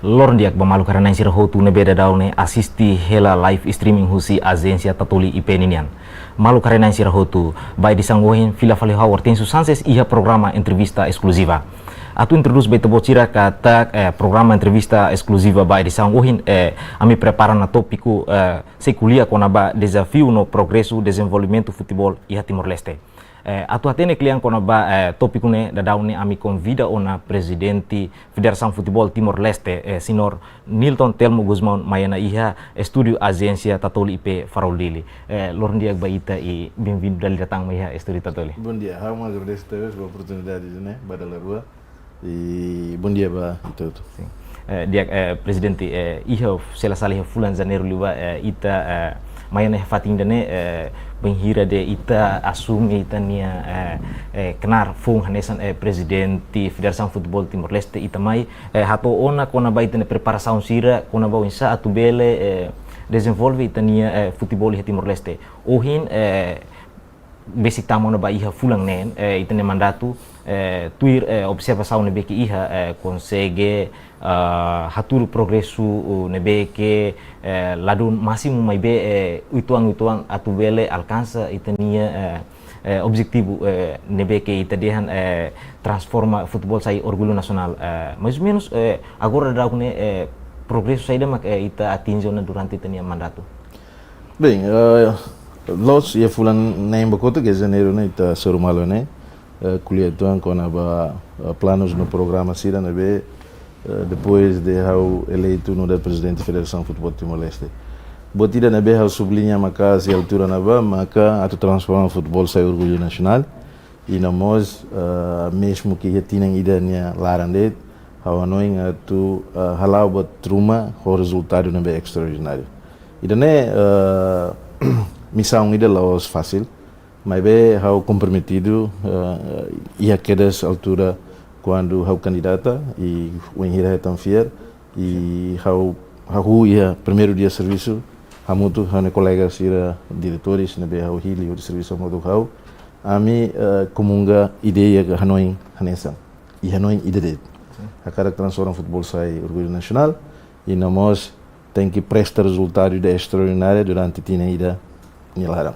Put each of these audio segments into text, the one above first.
Lorn diak bamalu karena sira hotu ne beda daune asisti hela live streaming husi agência tatoli ipeninian. Malu karena sira hotu bai disanggohin fila fali hawar tensu sanses iha programa entrevista eksklusiva. Atu introduz bai tebo cira kata programa entrevista eksklusiva bai disanggohin ami prepara na topiku se kuliah kona ba desafio no progresso desenvolvimento futebol iha Timor Leste. Atu atene klian kona ba topiku ne dadaune ami convida ona presidente Federação Futebol Timor Leste senhor Nilton Telmo Guzmão mayana iha studio agência Tatoli IP Faraudili. Lorn diak baita e bem-vindo dali datang iha studio Tatoli. Bom dia, eu agradeço a oportunidade né, para a rua e bom dia para todos. Diak presidente iha selasali fulan janeiro liwa ita mayana fating dane benghira de ita assume ita nia kenar fung hanesan presidente Federação Futebol Timor Leste ita mai hato ona kona ba ita preparação sira kona ba insa atu bele desenvolve ita nia futebol di Timor Leste ohin basic tamu na ba iha fulang nen ita ne mandatu tuir observação ne beki iha consegue haturu progresso ne beke ladun máximo mai be uituang atu bele alcança itania objetivo ne beke ita dehan transforma futebol sai orgulho nacional mais ou menos agora dá progresso sai mak ita atinge durante itania mandato. Bem, los ia fulan nem bakoto que janeiro né ita sorumalo né kuliah tuan kona ba planos no programa sira ne be depois de hau eleito no da presidente Federação Futebol Timor-Leste. Botida na BH sublinha maka se altura na ba maka atu transforma o futebol sai orgulho nacional e nós mesmo que já tinham ida nia larande hau anoing atu halau bot truma o resultado na be extraordinário. Ida ne missão ida laos fácil, mas be hau comprometido e aquelas altura quando hau candidata e o enhira é tão fiel e hau ia primeiro dia de serviço hamutu hane colegas ira diretores na be hau hili o serviço modo hau ami comunga ideia que hanoi hanesa e hanoi ideia a cara transforma futebol sai orgulho nacional e nós tem que prestar resultado de extraordinário durante tina ida nilara.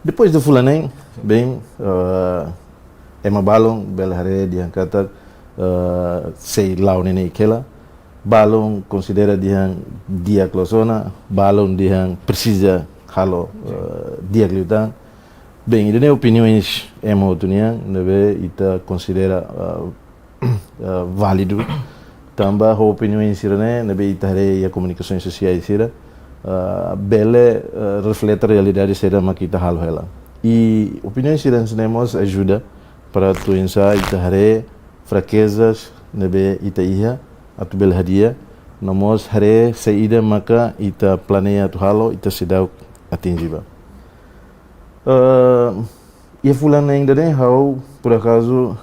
Depois do fulanem bem ema balong bel hare diang kata sei lau nene kela balong considera diang dia klosona balong diang precisa halo dia kliutan bem ide opiniões ema otuniang nebe ita considera válido tamba opiniões sirane nebe ita hare a comunicações sociais sira bele reflete a realidade sira makita halo hela e opiniões sira nemos ajuda para tu insa ita hare fraquezas nebe ita iha atu bel hadia namos hare saída maka ita planeia tu halo ita sedau atingiba e fulano ainda nem hau por acaso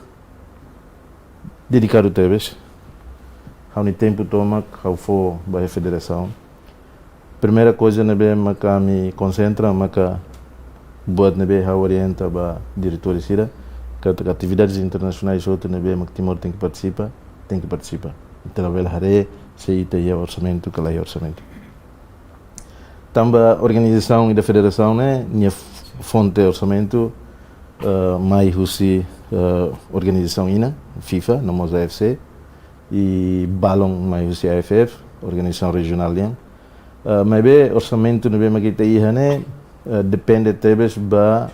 dedicado teves hau ni tempo toma hau fo ba federação primeira coisa nebe maka me concentra maka buat nebe hau orienta ba diretor sira atividades internacionais outras na BM que Timor tem que participar. Então, a hare se ita ia orçamento, que lá é orçamento. Tamba organização e da federação né, minha fonte de orçamento, mais husi organização ina, FIFA, no Moza AFC, e balon mais husi AFF, organização regional lian. Mas be orçamento no BM que ita ia né, depende tebes ba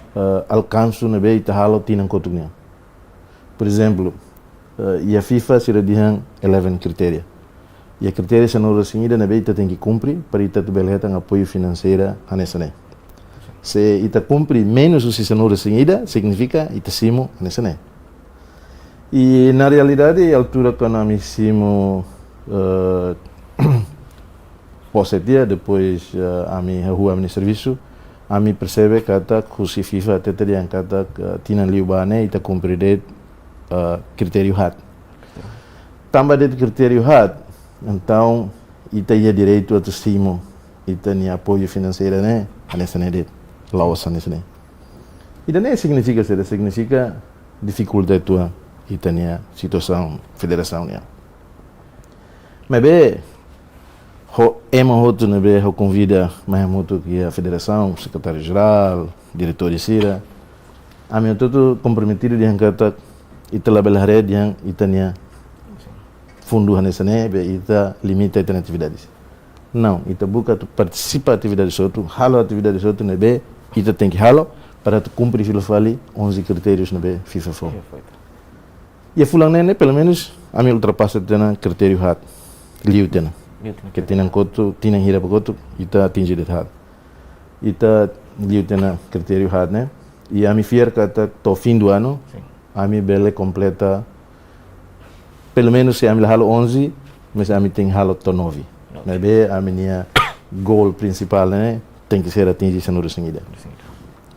alcanço na be ita halo tinang kotunya. Por exemplo, a FIFA sira dihan 11 criteria. E a criteria sanora singida na be ita tem que cumprir para ita tu belheta apoio financeiro hanesane. Se ita cumpre menos o sanora singida, significa ita simo hanesane. E na realidade, a altura quando a simo possetia depois a mi rua mi serviço ami percebe kata kusi FIFA tete yang kata tina liubane ita cumprir critério hat. Tambah de critério hat, então ita ia direito a testimo ita ni apoio financeiro né, anessa né laos anessa né. Ita nem significa dificuldade tua ita ni situação federação né. Mas bem, ema outro né bem, convida mais muito que a federação, secretário-geral, diretor de Sira. A mim todo comprometido de angkata ita label rede yang itania fundo nessa né, ita limita ita atividades. Não, ita busca tu participa atividades outro, halo atividades outro né bem, ita tem que halo para tu cumprir filo fali 11 critérios né bem FIFA form. E a fulano né pelo menos a mim ultrapassa tena critério hat, liu tena. Que tinang kotu, tinang hira kotu, ita atingir det hat. Ita liu tena critério hat né. E a mim fier kata to fim do ano, a mim bele completa pelo menos se a mim halo 11, mas a mim tem halo to 9. Mas bem a minha goal principal né tem que ser atingir no seguida.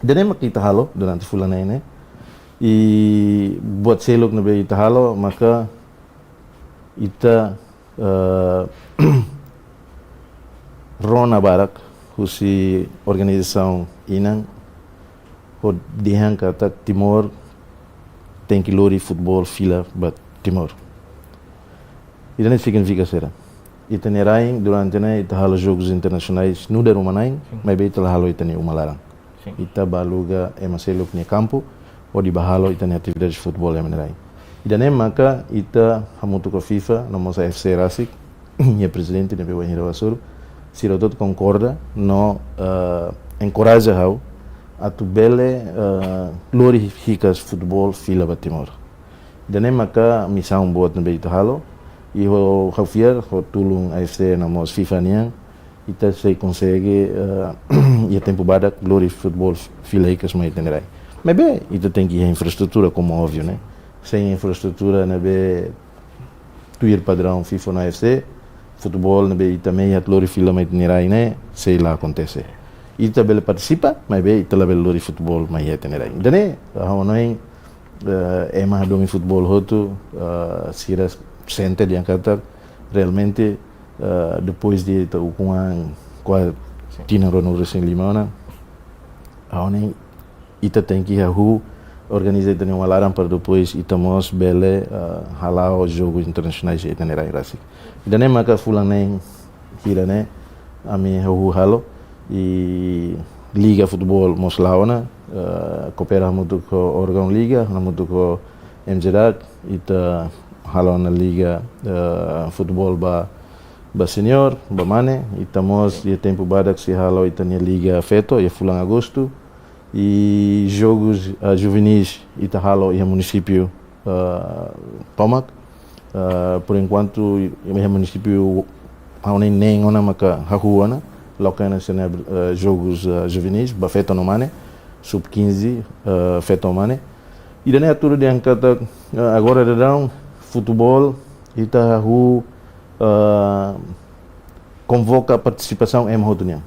Danem kita halo durante fulano né. E buat selok na bem ita halo maka ita Rona Barak, husi organização inang, ho dihan kata Timor tem que lori futebol fila bat Timor. Isso não significa será. Ita nerain durante né ita halo jogos internacionais no der umanain, mas bem ita halo ita ne umalarang. Ita baluga emaselok ne campo, ou di bahalo ita ne atividade de futebol emanerai. Ida nem maka ita hamutu ko FIFA, nomos FC Rasik, minha presidente, nebe Wahira Wasuru, se o todo concorda, no encoraja hau a tu bele glorificas futebol fila Batimor. Ida nem maka missão boa nebe ita halo, e o fier, o tulung FC nomos FIFA niang, ita se consegue e tempo bada glori futebol fila hicas mai tenerai. Mas bem, ita tem que ir infraestrutura como óbvio, né? Sem infraestrutura, né, tu ir padrão FIFA na FC, futebol, né, também a glória fila mais tenerai, né, sei lá acontece. E também participa, mas bem, também glória futebol mais é tenerai. Então, né, a nós é mais domi futebol hotu, se era sente de angkata realmente depois de o com tinha Ronaldo sem limona, a nós ita tem que ir organizei também uma laran para depois itamos bele halau os jogos internacionais e tenerai rasik. E nem maka fulan nem hira né a mim halo e liga futebol mos laona coopera muito com órgão liga, muito com MZDAC ita halo na liga futebol ba senior ba mane itamos e tempo badak se halo itania liga feto e fulan agosto. E jogos juvenis Itahalo e município Tomac, por enquanto o município nem ona maka hahuana local nacional jogos juvenis bafeto no mane sub 15 feto mane e daí a tudo de angkata agora dedão futebol Itahu convoca a participação em Rotunia,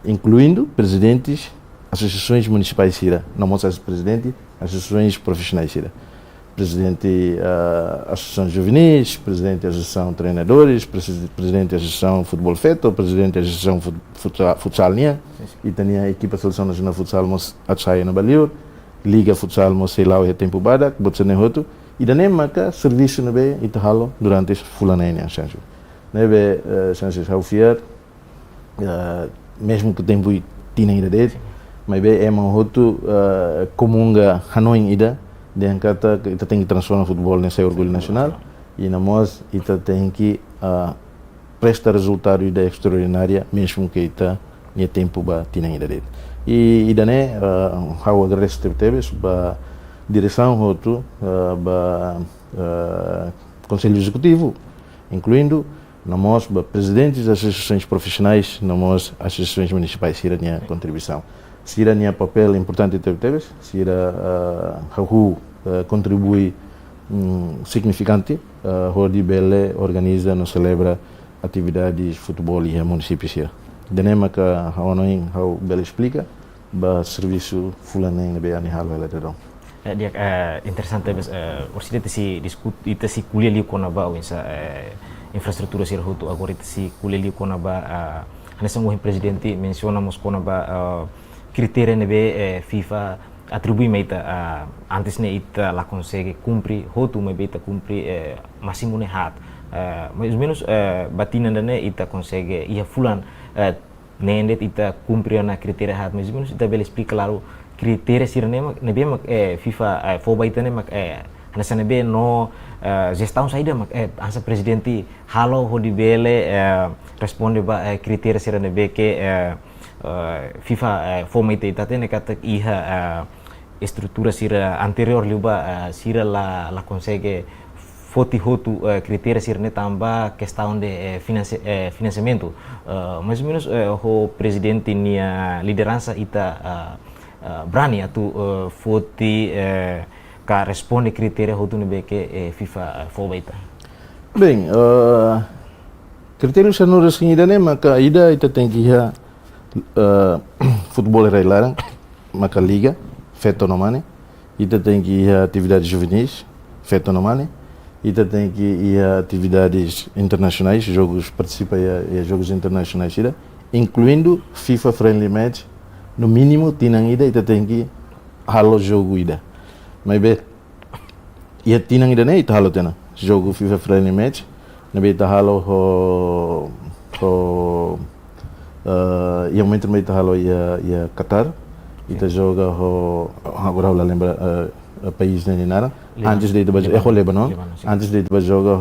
incluindo presidentes associações municipais Sira, não mostra presidente, associações profissionais Sira. Presidente associação juvenis, presidente associação treinadores, presidente associação futebol feto, presidente associação futsal nia, e tinha equipa seleção nacional futsal mos atsai na Baliur, liga futsal mos selau e tempo badak, botsene hotu, e danem maka serviço nebe itahalo durante fulana enia chanjo. Nebe chanjo haufiar, mesmo que tempo tinha ida dele, mas bem é uma hotu comunga Hanoi ida de angkata kita tem que transformar o futebol nesse orgulho nacional e nós kita tem que prestar resultado ida extraordinária mesmo que kita nie tempo ba tinang ida dele e ida né how agradeço tebes ba direção hotu ba conselho executivo incluindo nós ba presidentes das associações profissionais nós associações municipais sira minha contribuição. Sira nia papel importante tebes, sira contribui significante, Rodi Bele organiza no celebra atividades de futebol e município sira. Denema que how Bele explica, ba serviço fulano be ani halo ela dedão. Dia interessante bes orsi si diskut ita si kuliah liu kona ba winsa infrastruktura sira hutu agora ita si kuliah liu kona ba hanesang presidente mencionamos kona ba criterio nebe FIFA atribui meita antes ne ita la consegue cumprir hotu me beta cumprir máximo ne hat mais ou menos batina dane ita consegue ia fulan nende ita cumprir na kriteria hat mais ou menos ita bela explica claro kriteria sirne nebe mak FIFA foba itane mak nasa nebe no gestão saída mak ansa presidente halo ho di bele responde ba kriteria sirne nebe que FIFA foma ita tene kata iha estrutura sira anterior liuba sira la consegue foti hotu kriteria sirne tamba questão de financiamento mais ou menos o presidente nia liderança ita berani atu foti ka responde kriteria hotu nebe que FIFA foba ita. Bem, kriteria sanura singidane maka ida ita tem que ia futebol larang maka liga feito no mane, ita tem que ir a atividades juvenis, feito no mane, ita tem que ir a atividades internacionais, jogos participa em jogos internacionais, incluindo FIFA friendly match, no mínimo tinang ita tem que halo jogo ida, mas be, ia tinang ida ne ita halo tena, jogo FIFA friendly match, nabe ita halo ia momento me ita halo ia Qatar. Ita joga agora eu lembro país nem nada antes de ita o Lebanon antes de ita joga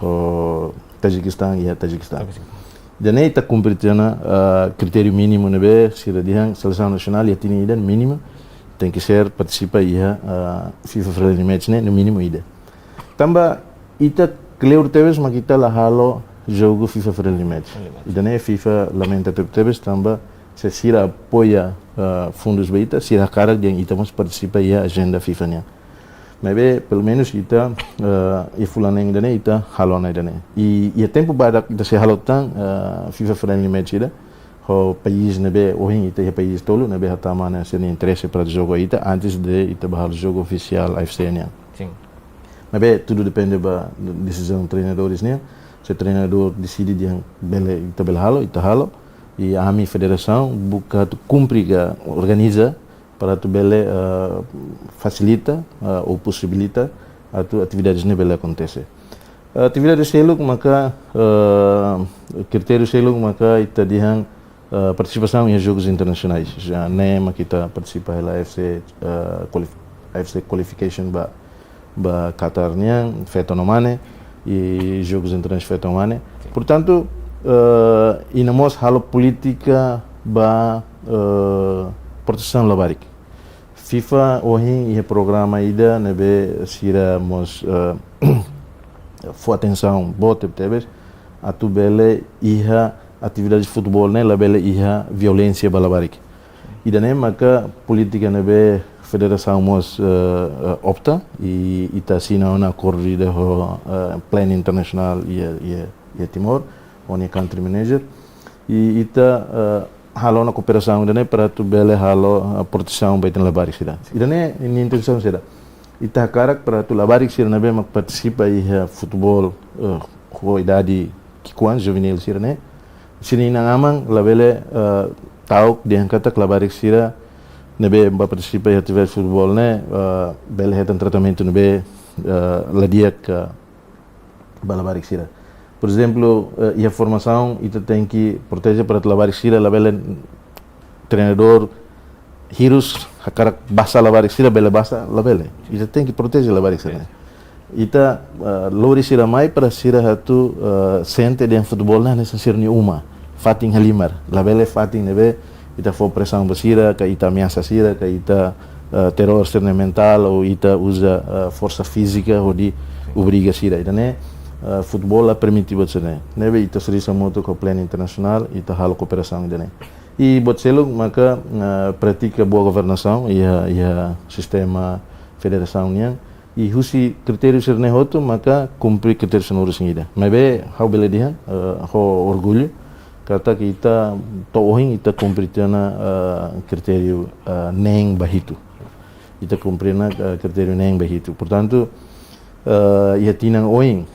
o Tajiquistão e Tajiquistão. Jadi ita cumprir critério mínimo nebe sira diang seleção nacional ia tini ida mínimo tem que ser participa ia FIFA friendly match ne no mínimo ida. Tamba ita clear teves mas kita la halo jogo FIFA friendly match. Ida ne FIFA lamenta teves tamba se sira apoia fundos beita, sira cara yang ita mas participa ia agenda FIFA nya. Mas pelo menos ita e fulana yang dane ita halo na dane. E tempo badak ita se halo tang FIFA friendly match ida. O país nebe ohin ita é país tolo nebe hatama na se interesse para jogo ita antes de ita bahal jogo oficial AFC nya. Sim. Mas tudo depende da decisão treinadores nya. Se treinador decide yang bele ita bel halo ita halo. E a minha federação buka tu cumprir organiza para tu bele facilita ou possibilita a tu atividades ne bele acontece. Atividades seluk maka critério seluk maka ita dihang participação em jogos internacionais. Já nem kita participa da AFC qualification ba Qatar nya feito no mane e jogos internacionais feito no mane. Portanto inamos halo politika ba proteção labarik. FIFA ohin ia programa ida nebe sira mos fo atenção bote tebes atu bele iha atividade de futebol ne la bele iha violência balabarik. Ida ne maka politika nebe federação mos opta e ita sina una acordo de plan internacional ia Timor onde country manager e ita halo na cooperação dane para tu bele halo proteção baitan labarik sida. Ida ne ini intenção sida. Ita karak para tu labarik sida nabe mak participa i futebol ko idade kikuan juvenil sida ne. Sini nang amang labele tauk diangkat labarik sida nabe ba participa i atividade futebol ne bele hetan tratamento nabe ladiak balabarik sida. Por exemplo, a formação ita tem que proteger para lavar sira labele treinador hirus hakarak basa lavar sira bele basa labele. Ita tem que proteger lavar sira. Ita lori sira mai para sira hatu sente de futebol na nessa sira ni uma fating halimar labele fating nebe ita for pressão basira ka ita ameaça sira ka ita terror mental ou ita usa força física ou de obriga sira. Ita ne futebol permite buat sana. Nebe ita serisa moto ke plan internasional ita hal cooperação dene. E buat seluk maka pratica boa governação ia sistema federação nya e husi critério serne hoto maka cumprir critério sonoro singida. Mebe how bele dia ho orgulho kata kita to ohin ita cumprir tana critério neng bahitu. Ita cumprir na critério neng bahitu. Portanto ia tinang ohin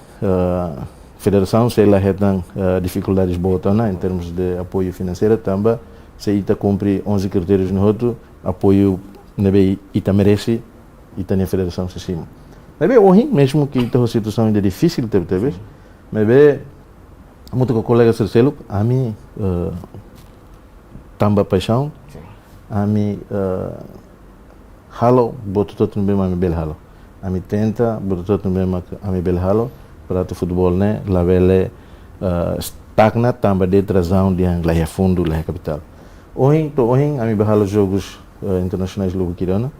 federação se ela retam dificuldades botana em termos de apoio financeiro também se ita cumpre 11 critérios no outro apoio nebe ita merece ita na federação se cima nebe hoje mesmo que ita situação ainda difícil teve Mebe muito com colegas terceiro, a mim também paixão, a mim halo, boto todo no mesmo a mim bel halo, a mim tenta, boto todo no mesmo a mim bel halo, para o futebol né, lá vele stagna também de trazão de Anglaia fundo lá capital. Hoje a mim behalo jogos internacionais logo kirana,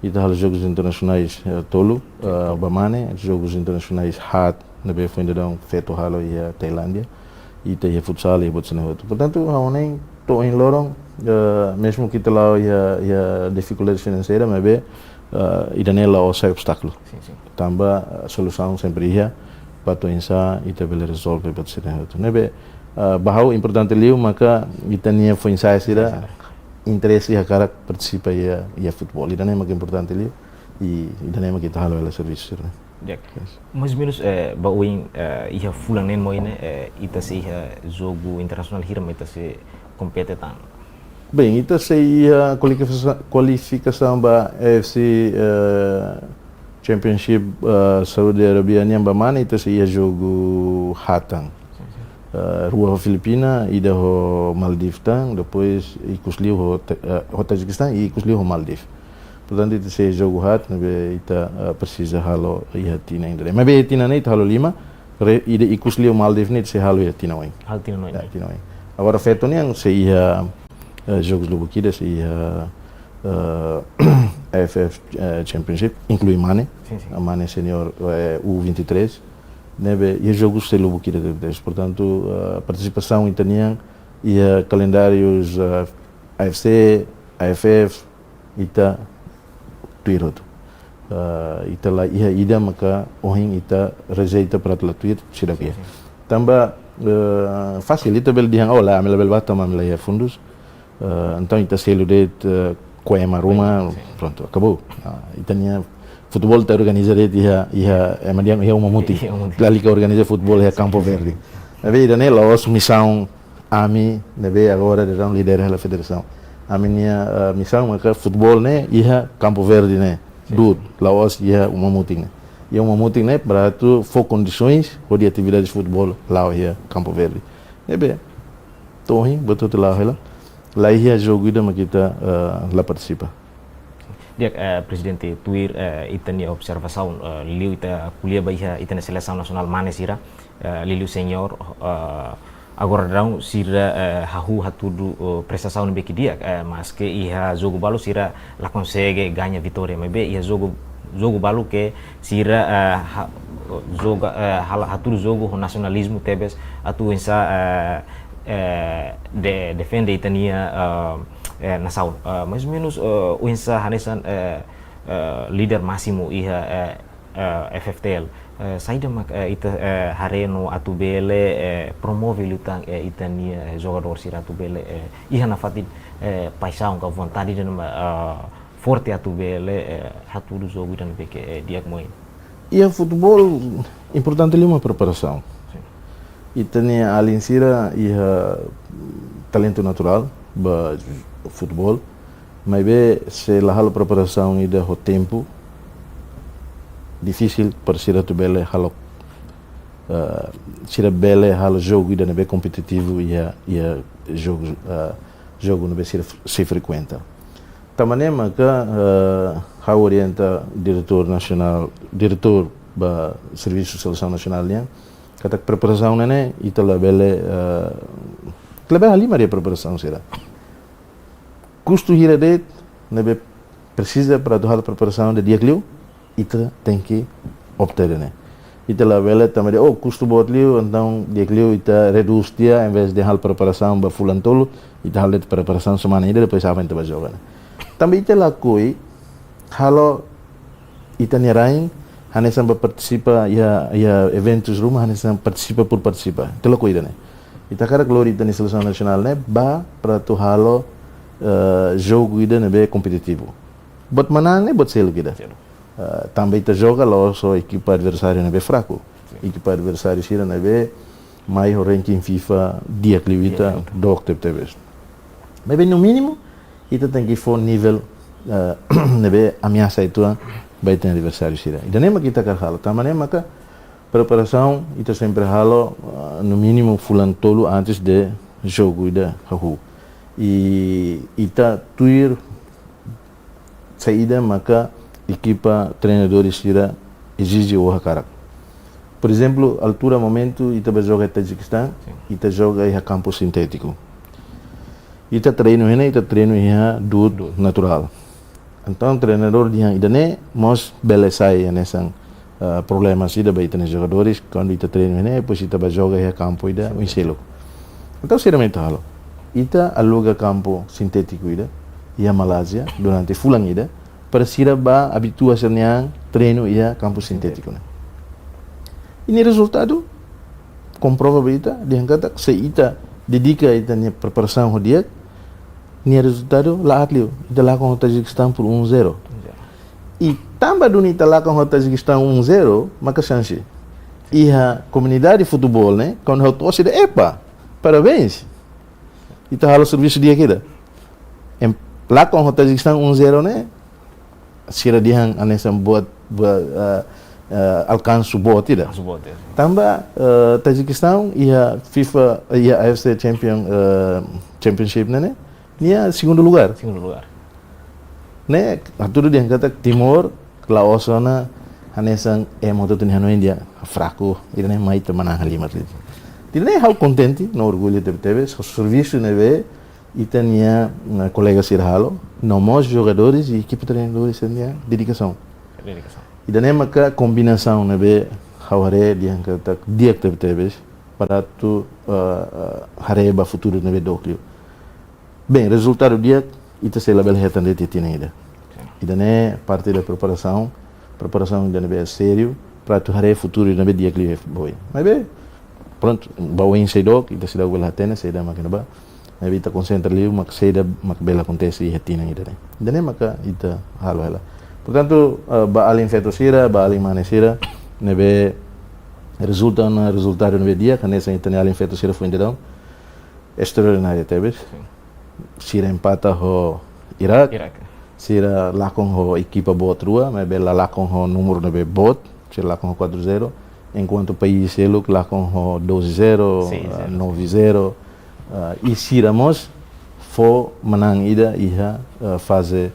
e behalo jogos internacionais tolo, Bamane, jogos internacionais hard, nebe foi ainda feito halo e a Tailândia, e tem futsal e botsane outro. Portanto, ontem tô em lorong, mesmo que lá e a dificuldade financeira, mas bem, e danela o sai obstáculo. Também a solução sempre ia para tu insar e também resolver botsane outro. Nebe bahau importante liu maka itania foi insai sira interesse a cara participa e a futebol. E danela é importante liu e danela que tá halo ela serviço. Yes. Mais ou menos bauin ia fulanen moine ita se jogo internacional hira mas ita se competitan. Bem, ita se ia qualificação ba AFC Championship Saudi Arabia ni Bamane ita se ia jogo hatang. Rua Filipina ida ho Maldives tang depois ikusliu ho Tajikistan e ikusliu ho Maldives. Portanto, itu saya jogo hat, nabe ita precisa halo ia tina indre. Mas be tina nem halo 5, ida ikusliu Maldives nem se halo ia tina wing. Hal tina noin. Tina wing. Agora feito nem se ia jogos do Bukida se ia AFF Championship, inclui Mane, a Mane senior U23, nabe ia jogos se Lubu Bukida depois. Portanto, a participação italiana ia calendários AFC, AFF, ita tuiroto. Ita la iha ida maka ohing ita rejeita para tela tuir sidak ia. Tamba fácil ita bel dihang ola amela bel bata amela ia fundos. Então ita selo de Coema Roma, pronto, acabou. Itania futebol ta organiza de iha emadiang iha uma muti. Lali ka organiza futebol iha Campo Verde. Neve ida ne laos missão ami neve agora de líder da federação. A minha missão é que futebol né ia Campo Verde né dud laos ia uma muting né ia uma muting né para tu for condições de atividade de futebol lá ia Campo Verde né bem tohin betul lá ia jogo ida mas kita lá participa. Dia presidente tuir itania observação liu ita kuliah baia itania seleção nasional manesira liu senior agora dão sira hahu hatudu prestação no beki dia mas que ia jogo balu sira la consegue ganha vitória mas be ia jogo balu que sira joga hatudu jogo nacionalismo tebes atu insa defende itania nação mais ou menos o insa hanesan líder máximo ia FFTL saída mak ita hareno atu bele promove lutang itania jogador sira atu bele iha na fatin paixão com vontade de forte atu bele hatu do jogo dan beke dia moi. E o futebol importante ali uma preparação. Itania além sira iha talento natural ba futebol mas be se la hal preparação ida ho tempo difícil para sira tu bele halo sira bele halo jogo ida nebe competitivo ia jogo nebe sira se frequenta tamanema que ha orienta diretor ba serviço seleção nacional nia kata preparação nene ita la bele ali maria preparação sira custo hira det nebe precisa para tu hal preparação de dia clio ita tem que obter né ita lá vela também custo bot liu então dia liu ita reduz dia em vez de hal preparação ba fulan tolo ita hal de preparação semana ida depois apa ita jogar também ita lá coi halo ita nerain hanesan ba participa ia eventos rumah hanesan participa por participa ita lá coi né ita cara glória ita ni seleção nacional né ba para tu halo jogo ida né be competitivo bot manang né bot selo kita também te joga lá só equipa adversária não é fraco equipa adversária sira não é mais o ranking FIFA dia que livita doctor teve mas bem no mínimo ita tem que for nível não é ameaça itu vai ter adversário sira e danem kita carhal também maka preparação ita sempre halo no mínimo fulan tolo antes de jogo ida hahu. E ita tuir saída maka equipa treinadores ira exige o hakarak. Por exemplo, altura momento ita joga em Tajiquistão, ita joga em campo sintético. Ita treino duro natural. Então treinador dia idane mos belesai nessa problemas ida baita nos jogadores quando ita treino depois ita joga em campo ida o selo. Então seriamente halo. Ita aluga campo sintético ida ia Malásia durante fulang ida para sira ba habituação yang treino ia campo sintético. Ini resultado comprova baita dia kata se ita dedica ita ni preparação dia ni resultado lá atlio ita lá com o Tajiquistão por 1-0. E também do ita lá com o Tajiquistão 1-0, maka chance. E a comunidade de futebol, né, quando eu torce de epa, parabéns. Ita halo serviço dia kita. Lá com o Tajiquistão 1-0, né, sira dia anessa buat alcance bot tidak. Tambah Tajiquistão ia FIFA ia AFC Championship né? Nia segundo lugar. Né? Tudo dia kata Timor, Laos na hanesang moto tu hano India fraco, ida né mai temanang halimat lagi. Tidak né how contente, no orgulho teve, serviço neve itania colegas irhalo, nomos jogadores e equipe treinadores nia dedicação. E daí maka combinação nebe haware dia kata dia teve para tu hareba futuro nebe doklio. Bem, resultado dia itu se label hetan de titina ida. E daí parte da preparação ainda nebe sério para tu hare futuro nebe dia clio boy. Mas bem, pronto, bawa in sedok ita sida bela hatena seda makina ba. Nebe ita concentra liu mak seda mak bela acontece e hetina ida. Daí maka ita halo ela. Portanto, baaling fetosira, baaling manesira, nebe resultado nebe dia, kanesa itani aling fetosira foi indedão, extraordinária tebes. Sira empata ho Irak. Sira lakon ho equipa bot rua, nebe la lakon ho número nebe bot, sira lakon ho 4-0, enquanto país selo lakon ho 12-0, 9-0, e sira mos fo menang ida iha fase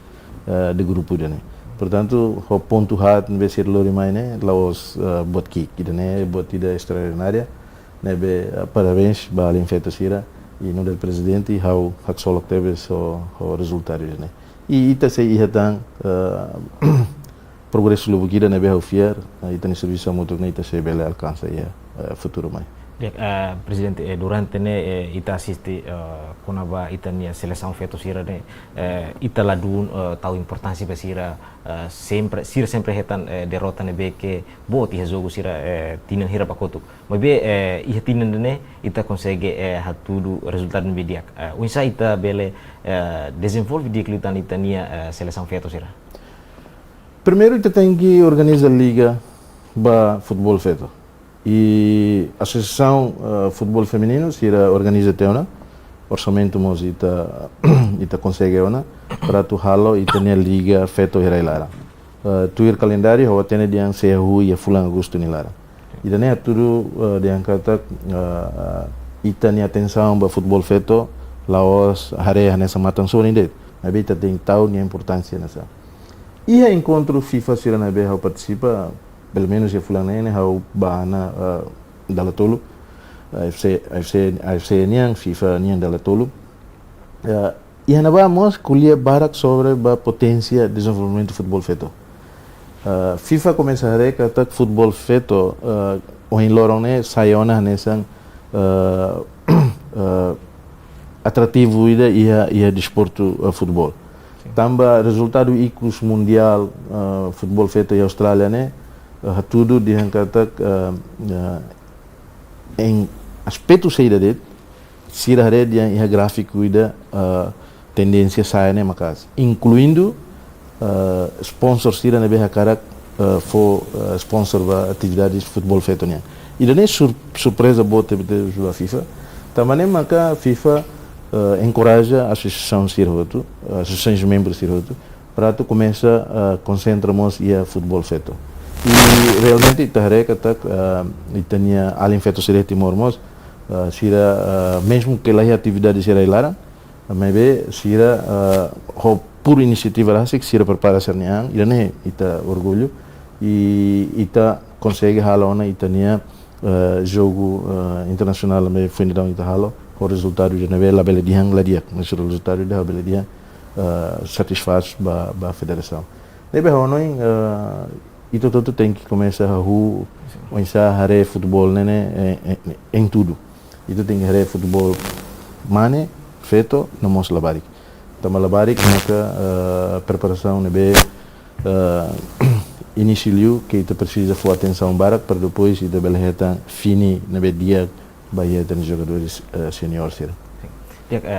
de grupo dene. Portanto, o ponto hat nebe ser lori maine laos bot kick idane bot ida extraordinária nebe parabéns ba alin feito sira e no del presidente how hak solok tebe so o resultado idane e ita se ihatan progresso lubu kida nebe how fier ita ni serviço muito ita se bele alcança ia futuro mai. Presidente, durante ne ita assisti kunaba ita nia seleção feito sira ne ita ladu tahu importância para sira sempre hetan derrota ne be que bot ia jogo sira tinan hira pakotu. Mas be ia tinan ne ita consegue hatudu resultado ne dia. Unsa ita bele desenvolve dia klutan ita nia seleção feito sira. Primeiro ita tem que organizar liga ba futebol feito. E a Associação Futebol Feminino se organiza teona, orçamento mos ita consegue ona para tu halo e ter liga feito irailara. Tu ir calendário ou ter dia se e fulan agosto ni lara. E daí tudo dia kata ita ni atenção ba futebol feito laos hare nessa matan so ni det. Mas ita tem tahu ni importância nessa. E encontro FIFA sira na be participa pelo menos fulana hau bahana dala tolu AFC niang FIFA niang dala tolu e hanaba mos kuliah barak sobre ba potência de desenvolvimento do futebol feito FIFA começará kata futebol feito o em lorone sayona nessa atrativo ida ia desporto futebol tambah resultado ikut mundial futebol feito em Austrália né tudo diangkata em aspecto saída det sira red yang ia gráfico ida tendência saya né makas incluindo sponsor sira nebe hakarak for sponsor ba atividades de futebol feito nya ida ne surpresa boa tebe jua FIFA também maka FIFA encoraja a associação sirhoto associações membros sirhoto para tu começa concentramos ia futebol feito. e realmente ita hareka tak itania além feito ser Timor-Mos sira mesmo que lá atividade sira ilara mas be sira por iniciativa lá que sira prepara serniang irane ita orgulho e ita consegue halona itania jogo internacional me finidão ita halo o resultado de neve la belediang la dia mas o resultado da belediang satisfaz ba federação nebe honoi itu tudo tem que começar a começar a hare futebol né em tudo itu tem que hare futebol mane feito no mos labarik tama labarik maka preparação nebe início que itu precisa for atenção barak para depois itu belheta fini nebe dia bahia jogadores senior sir.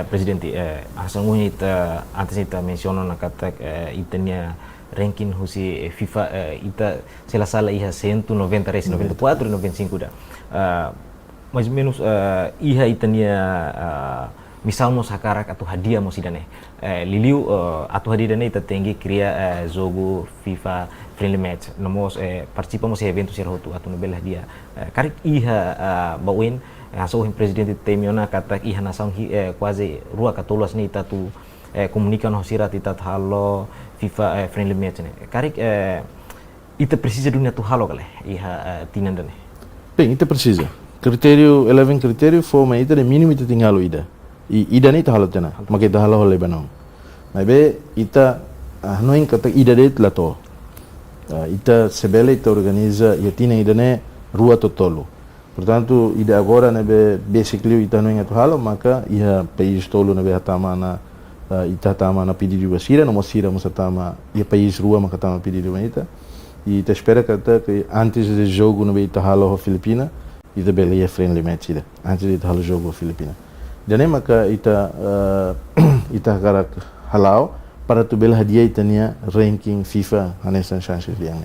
Presidente, asangnya ita antes ita menciono na kata itania ranking husi FIFA ita se la sala iha 190 res 94 e 95 da. Mais ou menos iha itania misal mo sakarak atau hadiah mo sidane. Liliu atau hadiah dane ita tinggi kria jogo FIFA friendly match. Namos participamos em eventos serhotu atau nobel hadiah. Karik iha bawin aso presidente temiona kata iha nasaun quase rua katolas ni tatu comunica no sirat ita halo FIFA friendly match ne karik ita precisa dunia tu halo kale iha tinandane bem ita precisa critério 11 critério forma ita de mínimo ita tingalo ida ida ni ita halo tena maka ita halo Lebanon mas be ita noin kata ida de lato ita sebele ita organiza ia tina ida ne rua totolo. Portanto, ida agora nebe basically ita não é halo maka ia país tolo nebe hatama na ita tama na pedido basira no mosira musatama ia país rua maka tama pedido ita e te espera que antes do jogo nebe ita halo a Filipina ita belia friendly match ida antes de ita halo jogo a Filipina. Jadi maka ita ita karak halau para tu bela hadiah itania ranking FIFA hanesan chances liang.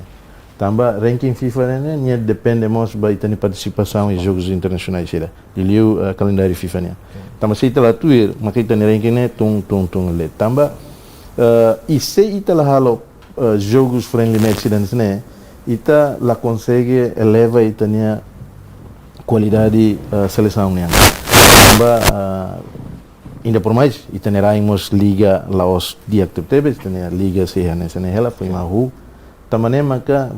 Tambah ranking FIFA ne depende mos ba itani participação em jogos internacionais sira. Diliu calendário FIFA ne. Tambah se ita latuir maka itani ranking ne tung le. Tambah e se ita la halo jogos friendly match ne ita la consegue eleva itania qualidade seleção ne. Tambah ainda por mais itani raimos liga laos diactip tebes itani liga se hanesane hela foi mahu. Também maka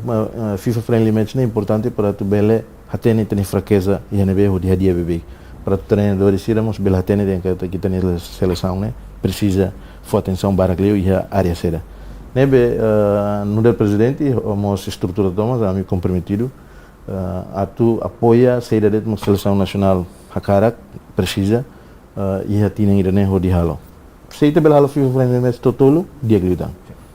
FIFA friendly match é importante para tu bele hatene tem fraqueza e nebe o dia a dia bebê para tu treinadores iramos bele hatene tem que tem a seleção né precisa for atenção para aquilo e a área será nebe no del presidente vamos estrutura tomamos a mim comprometido a tu apoia saída de uma seleção nacional hakarak precisa e a tinha ainda né o dia halo se ita bele halo FIFA friendly match totolo dia gritan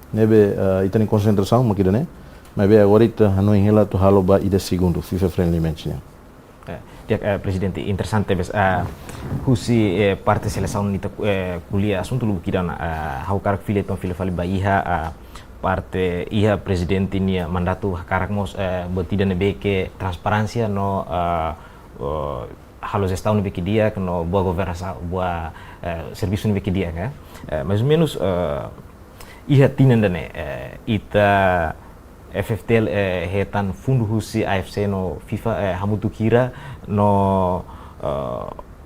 nebe ita ni concentração makida né mas be agora ita hanoi hela tu halo ba ida segundo FIFA friendly match nya dia presidente interessante bes husi parte seleção nita kuliah assunto lu kidana hau karak file ton file fali ba iha parte iha presidente nia mandatu karak mos botida nebe ke transparansia no halo gestão nebe que dia no boa governança boa serviço nebe que dia kan mais ou menos iha tinandane ita FFTL hetan fundu husi AFC no FIFA hamutu kira no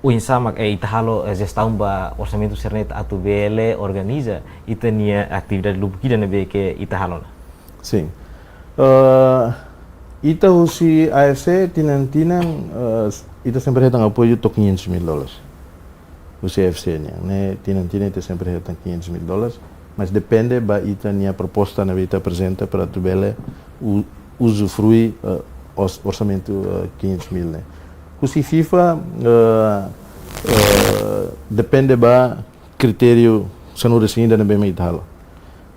uinsama ita halo gestão ba orçamento sernet atu bele organiza ita nia atividade lubukida nebe ke ita halo. Sim. Ita husi AFC tinan ita sempre hetan apoio to $500,000. Husi AFC ne tinan ita sempre hetan $500,000. Mas depende ba ita nia proposta na ita apresenta para tu bele usufruir orçamento 500,000 né. Kusi FIFA depende ba critério sanura ainda na bem italo.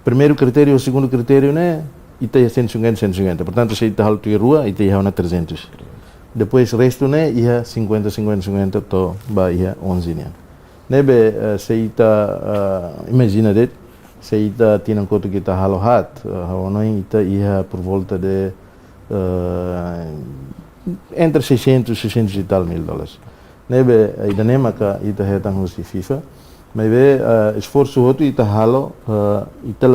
Primeiro critério, segundo critério né, ita é 150. Portanto, se ita halo tu rua, ita ia na 300. Depois resto né, ia 50 to ba ia 11 né. Nebe se ita imagina det se ita tinang koto kita halo hat hawanoi ita ia por volta de entre 600 e tal mil dólares. Nebe ida nema ka ita hetang husi FIFA mas be esforço outro ita halo ita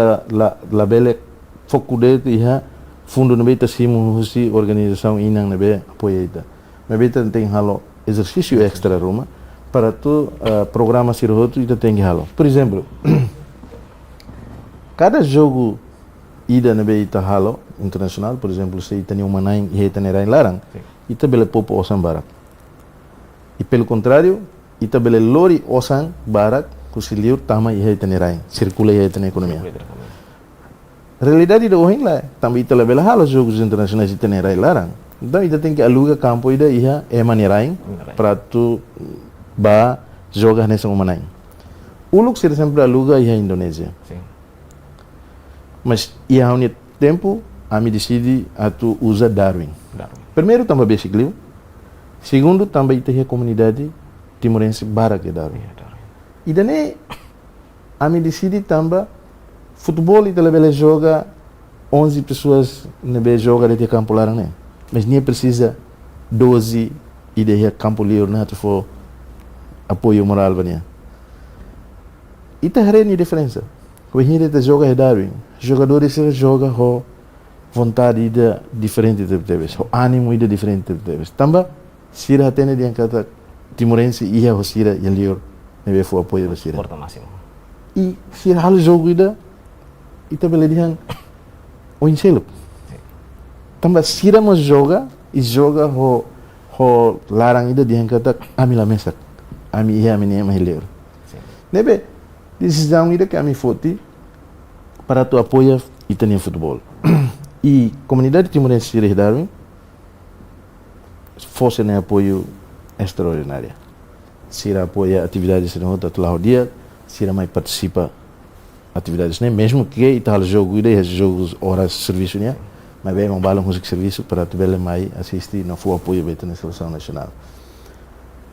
la bele foco de ia fundo nebe ita simu husi organização inang nebe apoia ita. Nebe ita tem halo exercício extra Roma para tu programa sirhoto ita tem halo. Por exemplo, cada jogo ida nebe ita halo internacional, por exemplo, se ita ni uma nine e ita nerai larang, ita bele popo osan barak. E pelo contrário, ita bele lori osan barak kusiliur tama e ita nerai, circula e ita na economia. Realidade da orang lá, também ita bele halo jogos internacionais ita nerai larang. Então ita tem que aluga campo ida iha nerai para tu ba jogar nessa uma nine. O lugar ser sempre aluga iha Indonésia. Sim. Mas iha ao tempo a me decidi a tu usa Darwin. Primeiro também bicicleta, segundo também tem a comunidade timorense barak de Darwin. E daí a me decidi também futebol e também joga 11 pessoas nebe joga de campo lá, né? Mas nem precisa 12 e de campo livre, né? Tu for apoio moral bania. E tá a diferença. Quando a gente joga em Darwin, jogadores jogam com vontade ida diferente de teves, o ânimo ida diferente de teves. Também sira atene dia kata timorense ia o sira yang lior nebe fo apoio da sira. Porta máximo. E sira hal jogo ida ita bele dihan o inselop. Também sira mas joga e joga ho larang ida dihan kata amila mesak. Ami ia meni ama lior. Nebe decisão ida que ami foti para tu apoia itania futebol. E comunidade timorense de Darwin fosse um apoio extraordinário. Se apoia atividades no outro dia, se mais participa atividades, né? Mesmo que está jogo e jogos horas de serviço, né? Mas bem um balão de serviço para tu ver mais assistir não for apoio bem na seleção nacional.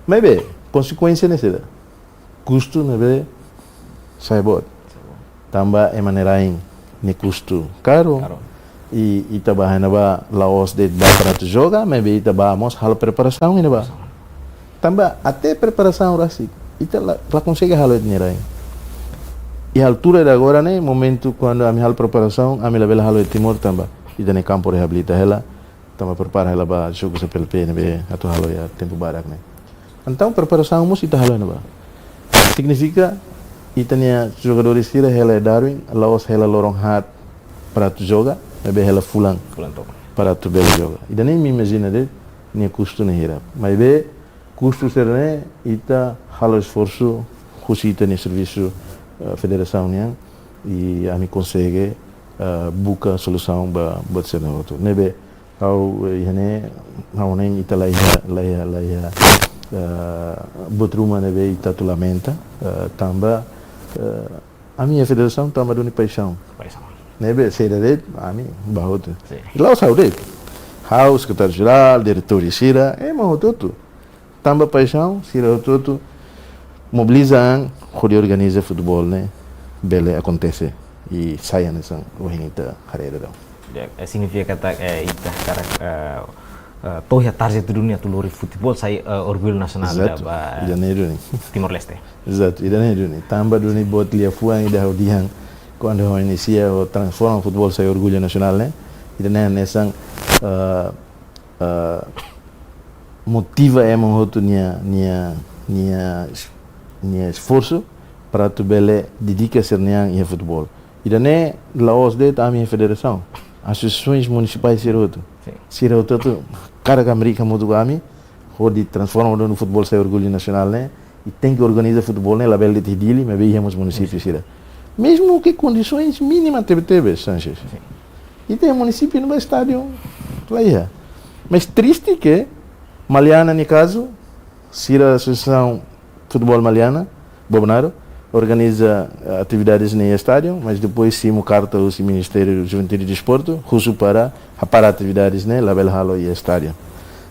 Mas bem consequência nessa custo, né? Bem sai bot. Tambah maneira em custo caro. E itabahan na ba laos de ba para tu joga, maybe itabamos hal preparação ina ba. Tamba até preparação rasi. Ita la consegue halo de nirai. E a altura de agora né, momento quando a minha hal preparação, a minha bela halo de Timor tamba. Ita ne campo reabilita ela, tamba prepara ela ba jogos a PLP ne be atu halo ya tempo barak né. Então preparação mus ita halo na ba. Significa ita ne jogadores tira ela Darwin, laos ela lorong hat para tu joga. Maybe ela fulang para tu bel joga. E daí me imagina de nem custo nem hira. Mas be custo ser né ita halo esforço cusita nem serviço federação né e a me consegue buscar solução para ser no outro. Nebe ao ihane ao nem ita lá botruma nebe ita tu lamenta tamba a minha federação tamba doni paixão. Nebe seda de ami bahut. Lá o saúde. House secretário-geral, diretor de Sira, mas tudo. Tamba paixão, Sira tudo. Mobiliza quando organiza futebol, né? Bele acontece e saia nessa corrida carreira da. Significa kata ita cara toh ya target dunia tu lori futebol sai orgulho nasional da Janeiro Timor Leste. Exato, Janeiro ni. Tamba duni bot lia fuang ida hodiang quando inicia o transforma o futebol sai orgulho nacional, né? E nessa motiva outro nia esforço para tu bele dedica ser niang e futebol. E daí laos de também a federação, associações municipais ser outro cada camarica muito ami, onde transforma no futebol sai orgulho nacional, né? E tem que organizar futebol, né? Label de tidili, mas veíamos municípios sira. Mesmo que condições mínimas teve Sanchez. E tem município no estádio lá ia. Mas triste que Maliana, no caso, Sira Associação Futebol Maliana, Bobonaro, organiza atividades no estádio, mas depois sim carta o Ministério da Juventude e Desporto, justo para atividades né, lá bel halo e estádio.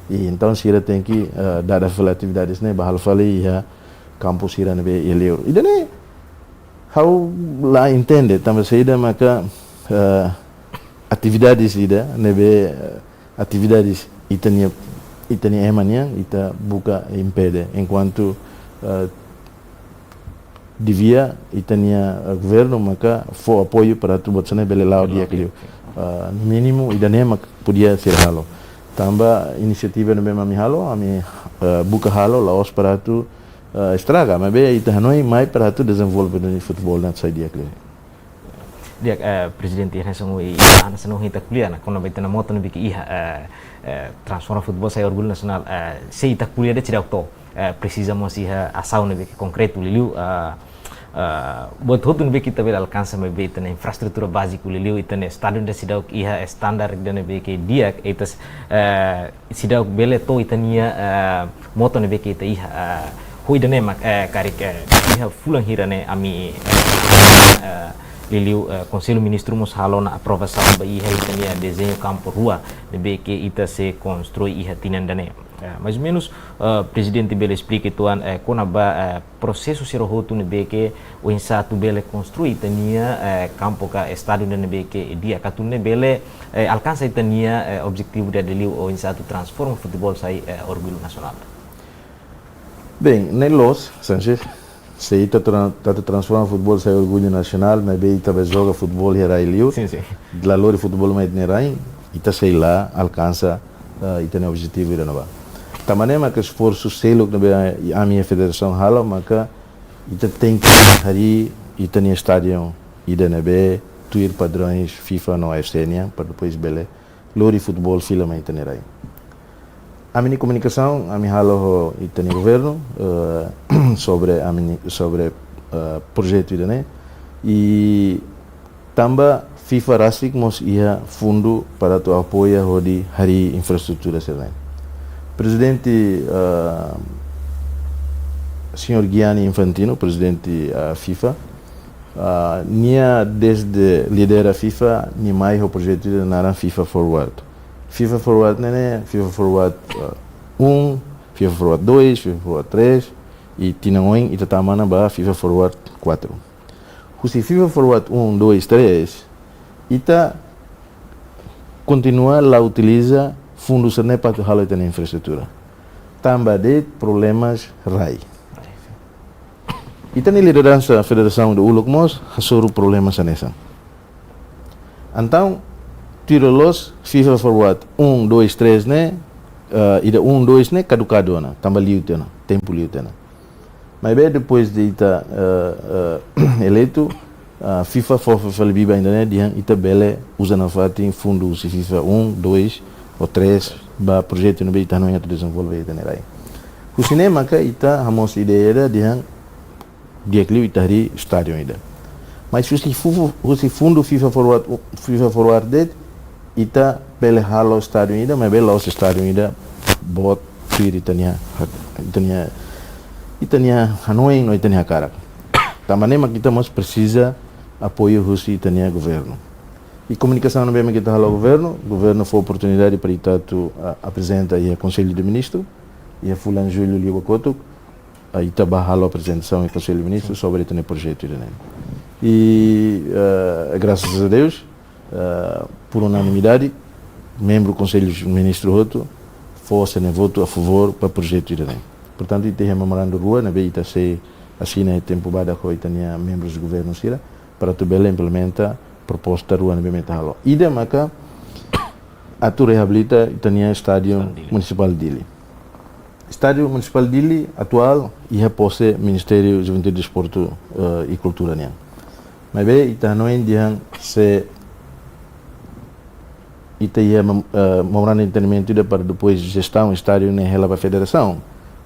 E então Sira tem que dar as atividades né, bahal fali e campus Sira nebe eleiro. E daí how lá entende também saída maka atividades ida nebe atividades itania emania ita buka impede enquanto devia itania governo maka for apoio para tu botsane belelau dia aquilo no mínimo ida nem podia ser halo. Tambah inisiativa no mesmo halo, ami buka halo laos para tu estraga, mas bem ita hanoi mais para tu desenvolver no futebol na saída aqui. Dia presidente yang sanggup anak senang kita kuliah nak kena baita nama tu nabi transforma futebol saya orgulho nasional saya kita kuliah dia tidak tahu precisamos asal nabi konkreto liu buat hotu nabi kita bela alcança nabi baita na infraestrutura básica liu itu na stadion da sidau standar da nabi que dia itu sidau bela to itu nia moto nabi kita hui da nema karik fulan hirane ami Liliu Conselho Ministro mos halo na aprovação ba iha itania desenho campo rua de que ita se constrói iha tinandane mais ou menos presidente bele explica tuan kona ba processo ser roto ne que o insato bele construir itania campo ka estádio ne que dia katune bele alcança itania objetivo da Liliu o insato transforma futebol sai orgulho nacional. Bem, nelos Sanchez se ita transforma futebol sai orgulho nacional, mas bem ita joga futebol herai liu. Sim, sim. La lori futebol mais nerai, ita sei lá alcança ita ne objetivo ida nova. Tamane maka esforço selo que a minha federação hala maka ita tem que hari ita ne estádio ida nebe tuir padrões FIFA no AFCNA para depois bele lori futebol fila mais ita nerai. A minha comunicação, a minha halo ita ne governo sobre projeto ida ne e tamba FIFA rasik mos ia fundo para tu apoia hodi hari infraestrutura serna. Presidente Senhor Gianni Infantino, presidente FIFA, nia desde lidera FIFA ni mais o projeto ida na FIFA Forward. FIFA Forward nene, FIFA Forward 1, FIFA Forward 2, FIFA Forward 3 e tinangoing ita tamana ba FIFA Forward 4. Husi FIFA Forward 1, 2, 3 ita continua la utiliza fundos ne para halo ita na infraestrutura. Tamba de problemas rai. Ita ni liderança federação do Ulukmos hasuru problemas nessa. Então tirolos FIFA Forward 1, 2, 3 ne ida 1, 2 ne caducado na tamba liu tena tempo liu tena. Mas bem depois de ita eleito FIFA for biba ainda né diang ita bele usa na fatin fundo FIFA 1, 2 ou 3 ba projeto no beita não ia desenvolver ita nerai. O cinema ka ita hamos ideia diang dia kliu ita hari stadion ida. Mas se fundo FIFA Forward det ita bele halo stadion ida, mas bele los stadion ida bot tuir itania Hanoi no itania cara. Tamane mak kita mas precisa apoio husi itania governo. E comunicação no bem kita halo governo foi oportunidade para ita tu apresenta aí Conselho de Ministro e a Fulan Júlio Liubacoto ita bahalo apresentação em Conselho de Ministro sobre itania projeto ida. E graças a Deus por unanimidade, membro do Conselho de Ministros Roto fosse voto a favor para o projeto Irene. Portanto, tem memorando rua, na beita se assina tempo bada com itania membros do governo sira para tu bela implementa proposta rua na beita halo. Ida maka atu reabilita itania estádio municipal Dili. Estádio municipal Dili atual ia posse Ministério de Juventude, Desporto e Cultura niang. Mas bem, ita não indiang se ita ia memorando de entendimento para depois gestão estádio na rela para federação.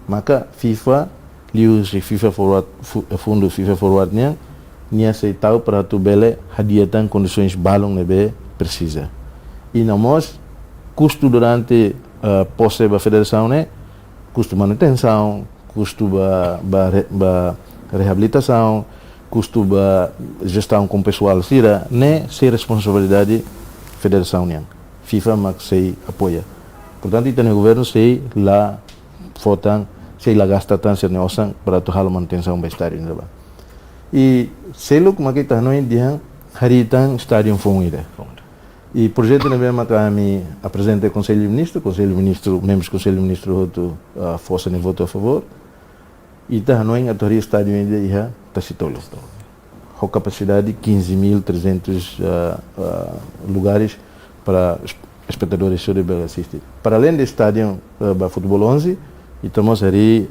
Maka FIFA liu si FIFA Forward fundo FIFA Forward nia aceitau para tu bele hadiatan condições balong nebe precisa. E nós custo durante posse da federação né, custo manutenção, custo ba reabilitação, custo ba gestão com pessoal sira né, se responsabilidade federação niang. FIFA mak sei apoia. Portanto, ita no governo sei lá fotan, sei lá gasta tan ser neosan para tu halo manutenção ba estádio neba. E seluk mak ita no indiang haritan estádio fongida. E projeto nebe mak kami apresenta Conselho de Ministro, membros do Conselho de Ministro roto força ne voto a favor. Ita no ing atori estádio ida iha tasitolo. com capacidade de 15.300 lugares para espectadores sobre Bela assistir. Para além do estádio para futebol 11, estamos ali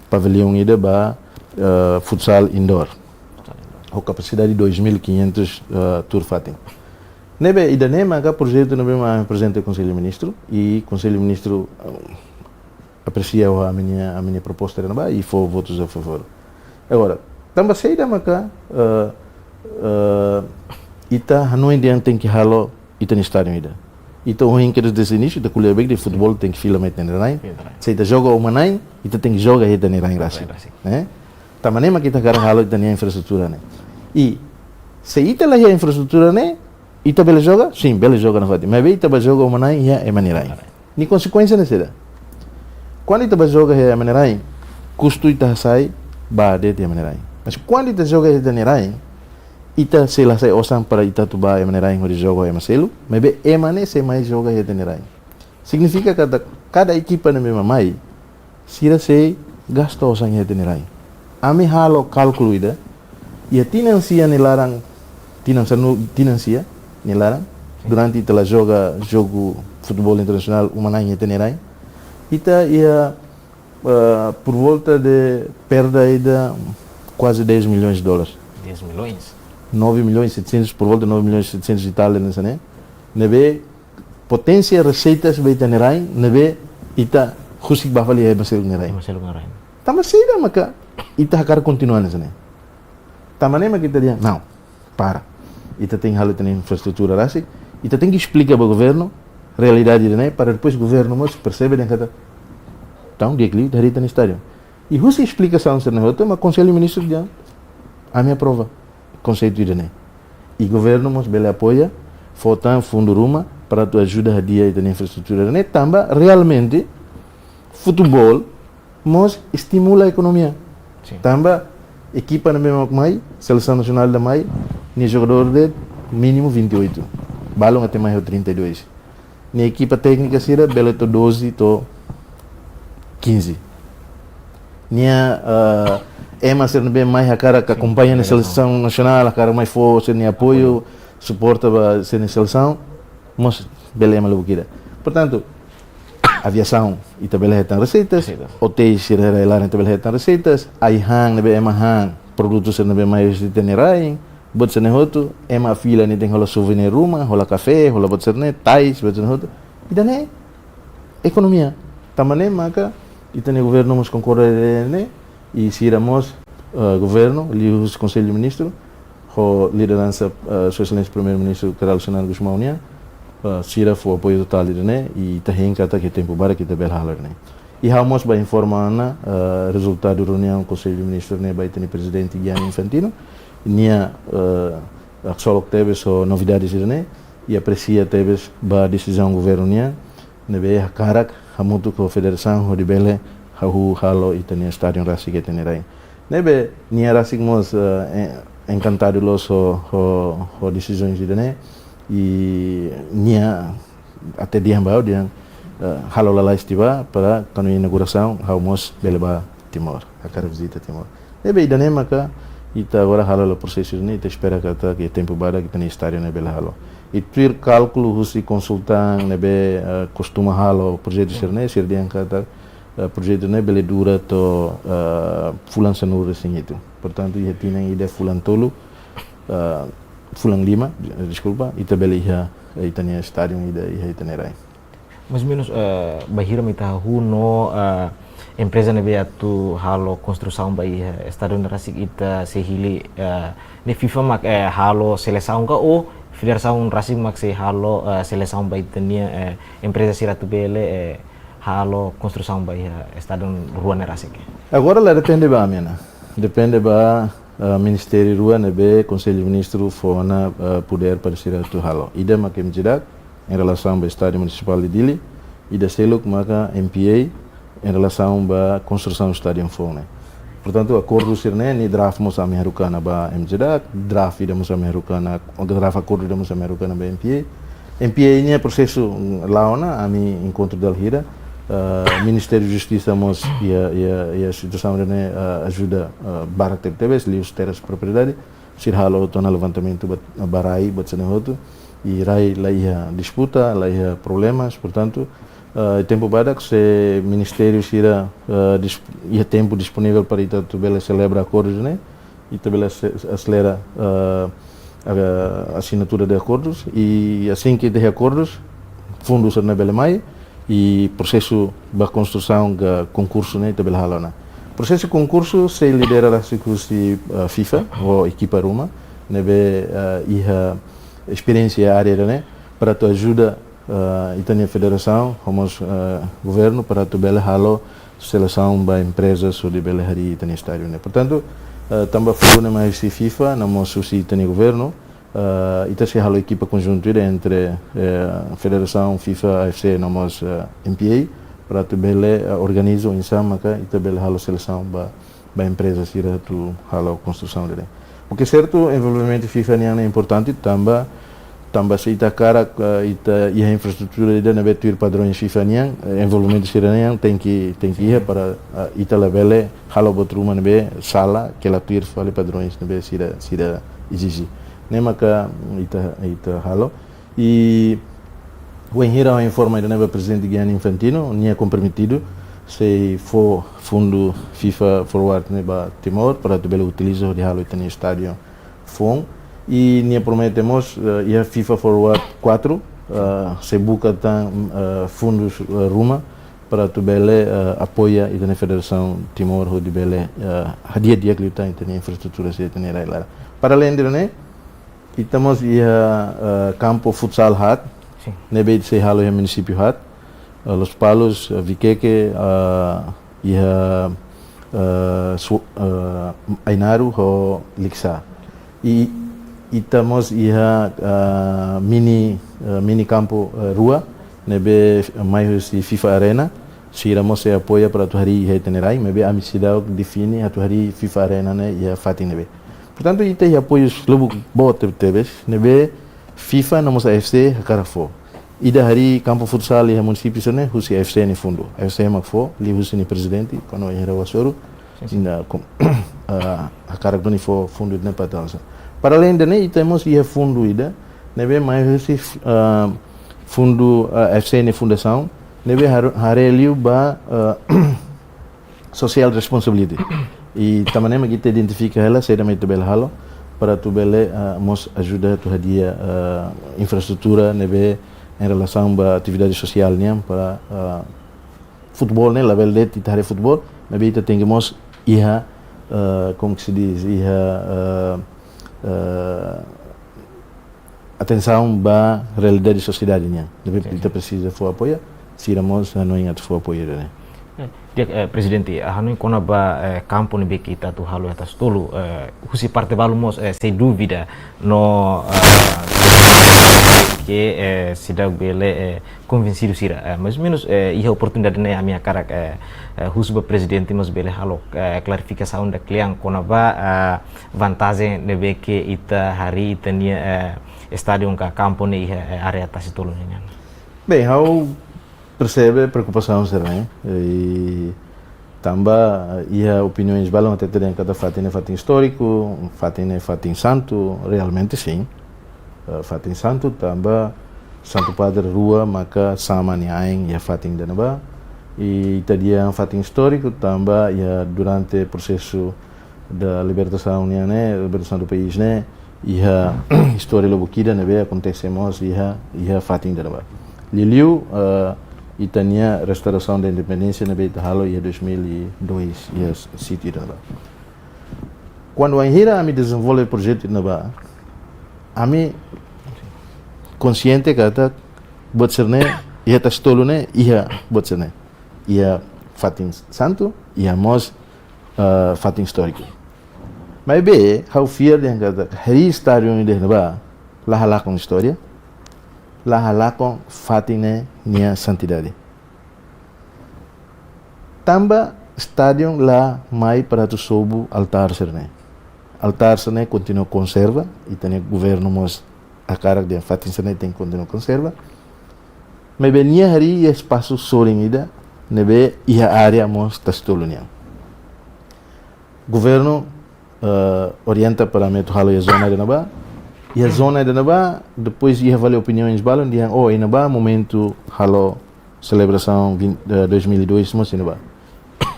pavilhão ida para futsal indoor, com capacidade de 2.500 turfating. Nebe ida nema ka projeto nebe ma apresenta Conselho Ministro e Conselho Ministro aprecia a minha proposta neba e foi votos a favor. Agora, também sei da maka ita não tem que halo ita no estádio ida. Ita ruim que desde o início da colher de futebol tem que filmar na rain. Se ita joga uma nain, ita tem que jogar ita na rain rasi, né? Também nema kita cara halo ita na infraestrutura, né? E se ita lá a infraestrutura, né? Ita bela joga? Sim, bela joga na fati. Mas ita ba joga uma nain ya é maneirain. Ni consequência nessa. Quando ita ba joga é maneirain, custo ita sai ba de maneirain. Mas quando ita joga é maneirain, ita se lá sai osam para ita tu ba é maneirain onde joga é macelo, mas be é mané se mais joga é maneirain. Significa que cada equipa na mesma mai, sira se gasta osam é maneirain. Ami halo cálculo ida, e a financia nilarang financia nilarang durante ela jogo futebol internacional uma nain é ita ia por volta de perda de quase 10 milhões de dólares. 10 milhões? 9 milhões 700, por volta de 9 milhões 700 de Itália, né? Nebe potência receitas be tenerai, nebe ita khusik bafali é basel nerai. Tama sei maka ita hakar continuar né? Tama nem kita dia, não, para. Ita tem halo tem infraestrutura rasik, ita tem que explicar para o governo realidade né? Para depois o governo mas percebe que kata então dia que dari tan estádio. E você explicação ser na outra, mas Conselho Ministro já a minha prova conceito de né. E governo mas bele apoia, falta fundo ruma para tu ajuda a dia da infraestrutura né. Também realmente futebol mas estimula a economia. Também equipa na mesma mai, seleção nacional da mai, nem jogador de mínimo 28, balão até mais 32. Nem equipa técnica será bele to 12 to 15. Nia ser bem mais a cara que acompanha na seleção nacional, a cara mais forte, nem apoio, suporta para ser na seleção, mas bele malu kira. Portanto, aviação e também tem receitas, hotéis se lá também tem receitas, aí hang nebe ema hang, produtos se nebe mais de tenerai, bot se nehoto, ema fila ni tem rola souvenir rumah, rola café, rola bot serne, tais, bot se nehoto, e daí economia, tamane maka ita ne governo mos concordar né e se iramos governo ali os conselho ministro com liderança sua excelência primeiro-ministro Carlos Senado Gusmaunia sira foi apoio total né e tá kata que tempo bara que tá bel halar né e vamos vai informar na resultado da reunião conselho ministro né vai ter presidente Gianni Infantino nia só que teve só novidades né e aprecia teve ba decisão governo nia nebe karak hamutu ko federação de bele hahu halo itania stadion rasi que tenerai nebe nia rasi mos encantado los ho decisões de né e nia até dia bau dia halo la estiva para kanu inauguração haumos beleba Timor akar visita Timor nebe idane maka ita agora halo la processo né ita espera que tempo bada que tenia stadion ne bele halo e tuir cálculo husi consultan nebe costuma halo projeto serne ser dia kata projeto ne bele dura to fulan sanur assim itu portanto ia tinha ide fulan tolo fulan 5 desculpa ita bele ia itania stadium ida ia itenerai mais ou menos bahira mita huno empresa nebe atu halo construção bai stadion rasik ita sehili ne FIFA mak halo seleção ka o Federação Racing Maxi halo seleção baitania empresa Siratu Bele halo construção bai estado Ruan Racing. Agora lá depende ba mina. Depende ba Ministério Ruan be Conselho Ministro fona poder para Siratu halo. Ida makem jidak em relação ao estádio municipal de Dili, ida seluk maka MPA em relação à construção do estádio fona. Portanto, acordo sirne ni draft mos americana ba MJDAC, draft ida mos americana, draft acordo ida mos americana ba MPA. MPA ini é processo laona, ami encontro del hira, Ministério de Justiça mos e a situação ne ajuda barak tebes li os terras propriedade, sirhalo tona levantamento barai buat senehoto e rai lá ia disputa, lá ia problemas, portanto tempo badak se ministério sira ia tempo disponível para ita tubela celebra acordos, né? E tubela acelera a assinatura de acordos e assim que de acordos fundos na Belemai e processo da construção da concurso, né? Tubela halona. Processo de concurso se lidera a circunscrição FIFA ou equipa Roma, nebe ia experiência área, né? Para tu ajuda Itania Federação, homos governo para tu bela halo seleção da empresa sobre bela hari Itania estádio, né? Portanto, também foi mais se FIFA, namos susi Itania governo, ita se halo equipa conjunta entre Federação FIFA AFC namos MPA para tu bela organiza o insama maka ita bela halo seleção da empresa sira tu halo construção dele. O que é certo, envolvimento FIFA é importante também se ita cara ita a infraestrutura de na betuir padrões FIFA envolvimento sira tem que ir para ita labele halo botruma nebe sala que ela tuir fale padrões nebe sira exige. Nem maka ita halo e o enhira informa de nebe presidente Gianni Infantino nie comprometido se for fundo FIFA forward neba Timor para tu bela utiliza de halo itani estádio fon e nie prometemos a FIFA forward 4 se busca fundos Roma para tu bela apoia itani Federação Timor de bela dia que luta itani infraestrutura se itani lá. Para além disso, né, estamos campo futsal hat nebe se halo ya município hat Los Palos, Viqueque, Ainaru ou Lixa. E estamos mini campo rua, nebe mais FIFA Arena, se iramos se apoia para tu hari retenerai, nebe a cidade define a tu hari FIFA Arena né e a fatin nebe. Portanto, ite apoios lobo bote tebes, nebe FIFA namos AFC Carafo. Ida hari campo futsal e município sene husi FC ni fundo. FC makfo li husi ni presidente kono era wasoro ina a cara doni fo fundo de patança. Para além de né temos ia fundo ida nebe mais husi fundo FC ni fundação nebe hareliu ba social responsibility. E também me kita identifica ela será muito bel halo para tu bele mos ajuda tu hadia infraestrutura nebe em relação à atividade social para futebol, né? Level de titare futebol, mas kita temos como que se diz, atenção para a realidade da sociedade, né? Kita precisa for apoio, se iramos não é for apoio, né? Presidente, hanoi kona ba campo nebe kita tu halo atas tolu, husi parte balumos sem dúvida no que sida bele convencido sira mais ou menos ia oportunidade né a minha cara husba presidente mas bele halo clarificação da cliente kona ba vantagem nebe que ita hari itania estádio ka campo ne area atas tolu né. Bem, eu percebe preocupação será, né? E também ia opiniões balam até terem cada fato histórico, fato santo, realmente sim. Fatin santo também Santo Padre Rua maka sama ni aing ya fatin danaba e tadia fatin histórico também ya durante o processo da libertação né libertação do país né ia história lobukida né acontecemos ia fatin danaba liliu itania restauração da independência né halo ia 2002 ia city danaba quando a hira me desenvolve o projeto danaba ami consciente kata buat serne ia tas tolu ne ia buat serne ia fatin santo ia mos fatin histórico mas be how fear yang kata hari estádio ni deh ba la halakon história la halakon fatin ne nia santidade tamba estádio la mai para tu sobu altar serne continua conserva e tem governo mos a cara de fatin serne tem continua conserva mas benia hari espaço solimida nebe ia área mos tas tolunia governo orienta para meto halo a zona de naba e a zona de naba depois ia avaliar opiniões balon dia oh e naba momento halo celebração 2002 mas naba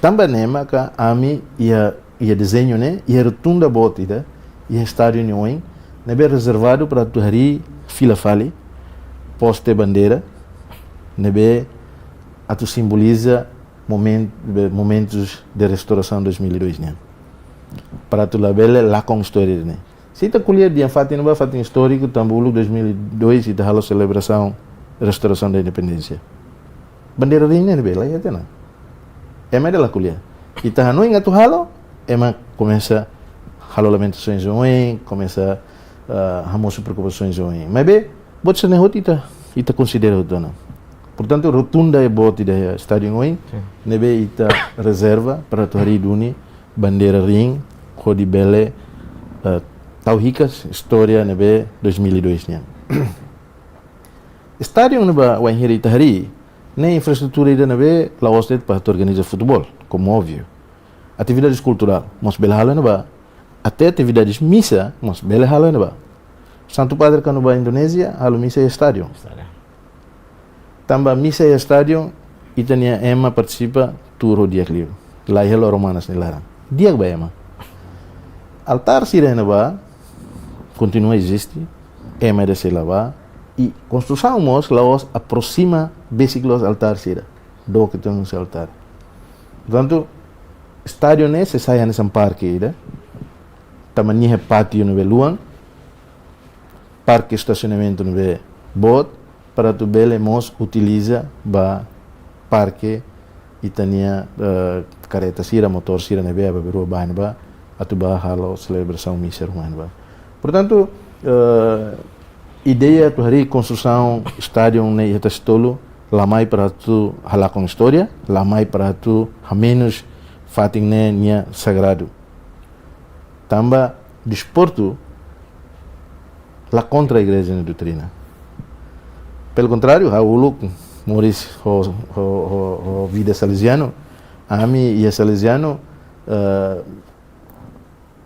também nema que a mim ia desenho né ia rotunda botida ia estádio nenhum nebe reservado para tu hari fila fali poste bandeira nebe atu simboliza momentos de restauração 2002 né para tu labele lá com história né se tu colher dia fatin histórico tambulu 2002 e halo celebração restauração da independência bandeira rinha nebe lá ia tena é dela colher e tá não engatu halo começa halo lamentações começa hamos preocupações mas be bot se nehot ita considera o dona portanto rotunda é bot da estádio nebe ita reserva para tu hari duni bandeira ring kodi bele tauhikas história nebe 2002 nya estádio nebe wanhiri tahari nem infraestrutura ida nebe laostet para organizar futebol como óbvio atividades cultural mas bela halo nebe até atividades missa mas bela halo nebe Santo Padre kanu ba Indonésia halo missa e estádio tambah missa e estádio itania ema participa turo dia clio lá helo romanas nilarang dia ba ema altar sirena ba continua existe ema de selava e construção mos laos aproxima basiclos altar sira do que tem um altar portanto estádio ne se sai nesse parque ida tamanho patio no beluan parque estacionamento no be bot para tu bele mos utiliza ba parque itania careta sira motor sira nebe ba beru ba ba atu ba halo celebração missa rumana ba portanto ideia tu hari construção estádio ne eta stolo lá mai para tu hala com história lá mai para tu a menos fating ne nia sagrado tamba desporto lá contra a igreja na doutrina pelo contrário Raul Moris o vida salesiano a mim e salesiano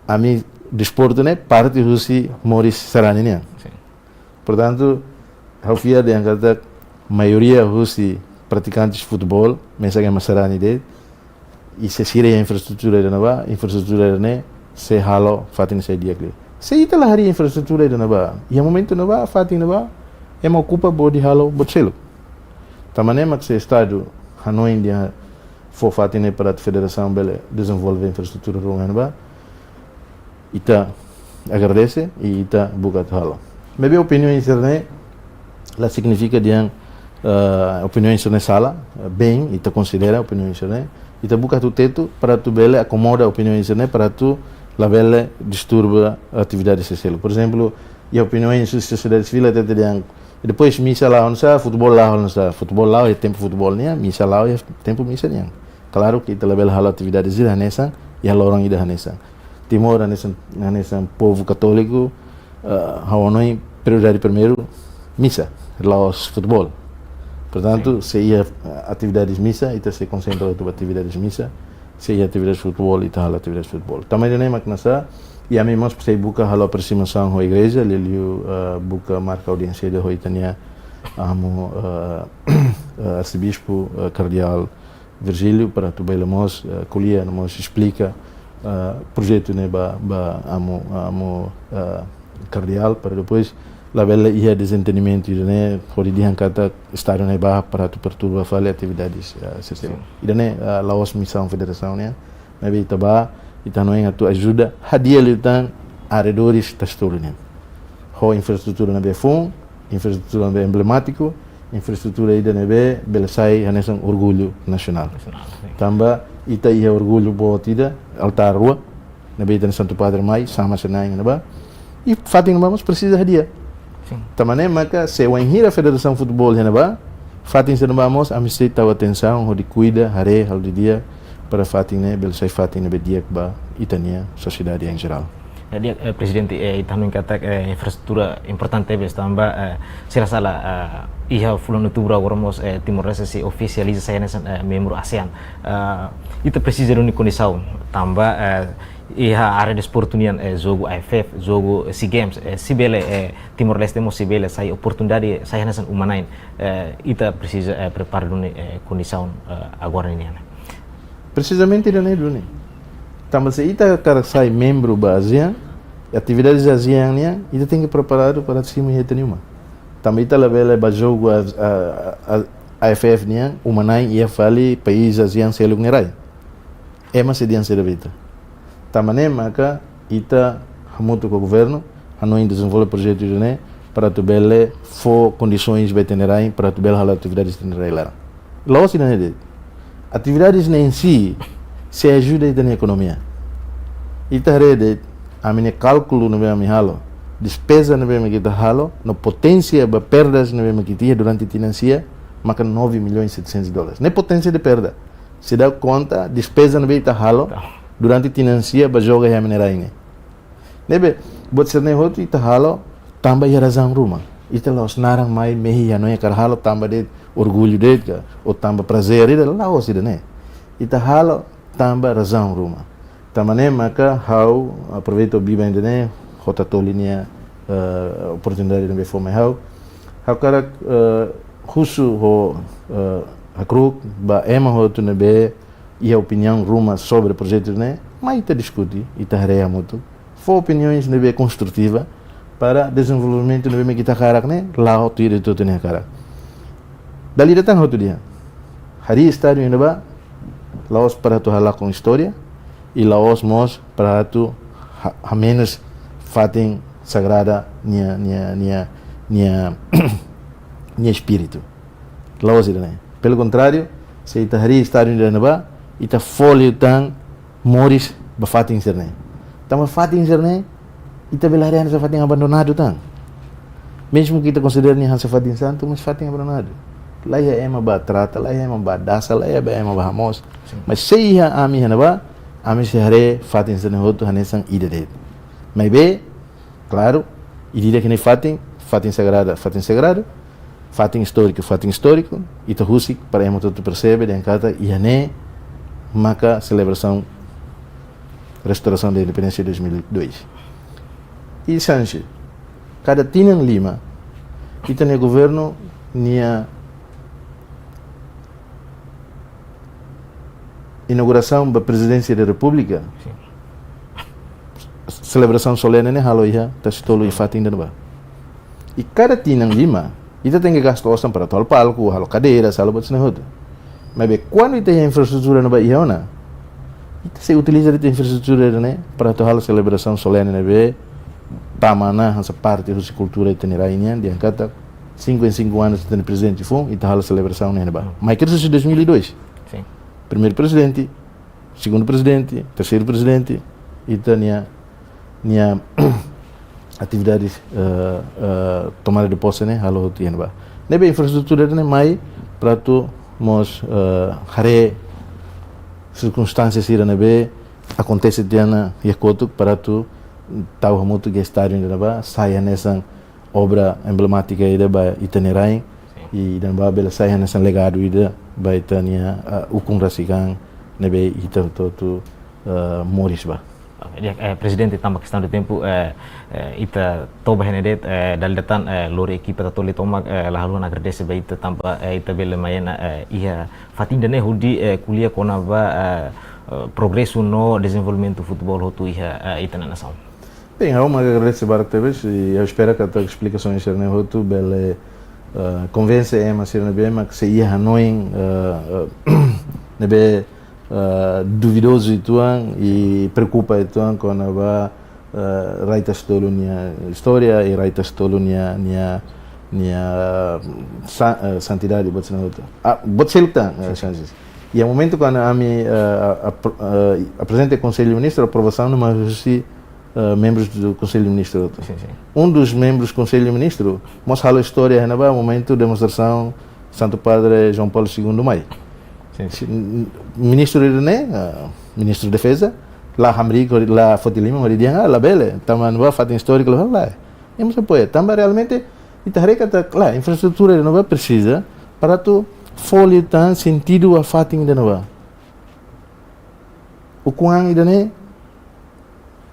a mim desporto né parte rusi Moris sarani né portanto ao fia de angkata maioria rusi praticantes de futebol mensaga masarani de e se sira a infraestrutura de nova infraestrutura né se halo fatin se dia que se ita lah hari infraestrutura de nova e momento nova fatin nova ocupa bodi halo botselo tamane mak se estádio Hanoi dia for fatine para a federação bele desenvolver infraestrutura rungan ba ita agradece e ita buka halo mebe opinião internet la significa dia opinião internet sala bem ita considera opinião internet ita buka tu teto para tu bele acomoda opinião internet para tu la bele disturba atividade social por exemplo e opinião em sociedade civil até dia depois missa lá onde futebol lá é tempo futebol né missa lá é tempo missa né claro que ita label hal atividades ida nessa e hal orang ida nessa timor nessa povo católico hawanoi prioridade primeiro missa lá os futebol portanto se ia atividades missa ita se concentra em atividades missa se ia atividades futebol ita hal atividades futebol também nem maknasa e a mim mas você buka halo aproximação com a igreja lelio buka marca audiência de hoitania amo arcebispo cardeal Virgílio para tu bailamos colhia nos explica projeto né amo cardeal para depois lá bela ia desentendimento né por dia kata estar né para tu perturba fale atividades social e né laos missão federação né maybe taba ita noenga tu ajuda hadia litan arredores tasturnya ho infraestrutura na befum infraestrutura na emblemático infraestrutura ida nebe belesai hanesan orgulho nacional tamba ita ia orgulho botida altar rua nebe ita Santo Padre mai sama senang neba e fating vamos precisa hadia tamane maka se wanhira federação futebol neba fating se vamos amistad tawa atenção ho cuida hare hal dia para fating ne belesai fating nebe dia ba itania sociedade em geral. Jadi Presidente itanu kata infrastruktura importante bes tambah saya rasa lah iha fulano tubra warmos Timor Leste si oficializa saya nesan membro ASEAN itu presiden ni kondisau tambah Iha área de oportunidade jogo AFF, jogo SEA Games, sibele Timor Leste mo sibele sai oportunidade sai nasan umanain ita precisa preparar uma condição agora ini. Precisamente da né. Também se ita cara sai membro da ASEAN, atividades ASEAN nia, ita tem que preparar para cima e nenhuma. Também ita levela ba jogo a AFF nia, umanain ia fali país ASEAN se lugnerai. Mas se dian servita. Também maka ita hamutu com o governo, hanoi desenvolve projetos né para tu bele fo condições veterinárias para tu bele atividades veterinárias lá. Lá se não é atividades em si se ajuda na economia. Ita rede a minha cálculo no meu halo, despesa no meu kita halo, no potência de perdas no meu kita durante financia, maka 9 milhões e 700 dólares. Nem potência de perda. Se dá conta, despesa no meu kita halo durante financia ba joga ya minerai ini. Nebe buat serne hotu ita halo tambah ya razang rumah. Ita los narang mai mehi ya noya kar halo tambah de orgulho de ka ou tambah prazer ida lá o sida né. Ita halo tambah razang rumah. Tamane maka hau aproveito biba ainda né hota tolinia oportunidade de fome hau. Hau cara husu ho hakruk ba ema hotu nebe e a opinião ruma sobre projetos, né? Mas ita discute, ita hareia muito. For opiniões nebe construtiva para desenvolvimento nebe kita karak, né? Lá o tiro tudo né karak. Dali datang outro dia. Hari estádio ainda ba, laos para tu halar com história e laos mos para tu a menos fatem sagrada nia espírito. Laos ainda, né? Pelo contrário, se ita hari estádio ainda ba ita folio tang moris bafating serne. Tama fating serne, ita belarian sa fating abandonado tang. Mesmo kita considera ni hansa fating santo, mas fating abandonado. Lá é ema ba trata, lá é ema ba dasa, lá é ema ba hamos. Mas se ia ami hanaba, ami se hare fating serne hotu hanesan ida de. Mas be, claro, idida que nem fating sagrada, fating histórico, ita husik para ema tudo percebe dan kata iane maka celebração restauração da independência de 2002. E Sanche, cada tinang lima, kita ne governo nia inauguração da presidência da República. Sim. Celebração solene ne halo ia, tastolo e fatin dan ba. E cada tinang lima, ita tem que gastar osam para tal palco, halo cadeiras, halo buat senehoto. Mas quando tem infraestrutura no Bahia, se utiliza a infraestrutura né para a celebração solene né tamana essa parte da cultura itinerária de ancata 5 em 5 anos tem presidente fom e a celebração né ba. Mas que isso 2002. Sim. Primeiro presidente, segundo presidente, terceiro presidente e tania atividades tomada de posse né halo tiene ba. Nebe infraestrutura né mai para tu mas hare circunstâncias ira nabe acontece diana yakotuk para tu tahu hamutu que estádio ainda ba saia nessa obra emblemática ida ba itinerai e dan ba bela saia nessa legado ida ba itania ukung rasigang nabe ita tu moris ba. Presidente tambah questão de tempo ita toba henedet dal datan lori equipa tatoli tomak lahalu agradece ba ita tambah ita bela mayena ia fatinda ne hudi kuliah kona ba progresso no desenvolvimento futebol hotu ita na nação. Bem, eu agradeço barak teves e eu espero que a tua explicação serne hotu bele convence ema serne bema que se ia hanoin nebe duvidoso ituan e preocupa ituan com a raitas tolo nia história e raitas tolo nia santidade buat sana outra buat selta chances e a momento quando a mi apresenta conselho ministro aprovação numa membros do conselho ministro dos membros do conselho ministro mostra a história na momento demonstração Santo Padre João Paulo II Maio. Ministro né ministro de defesa lá hamri lá fotilima mari dia lá bele taman ba fatin histórico lá e mas apoia também realmente itareca tá lá infraestrutura nova precisa para tu folhe tan sentido a fatin de nova o kuang ida né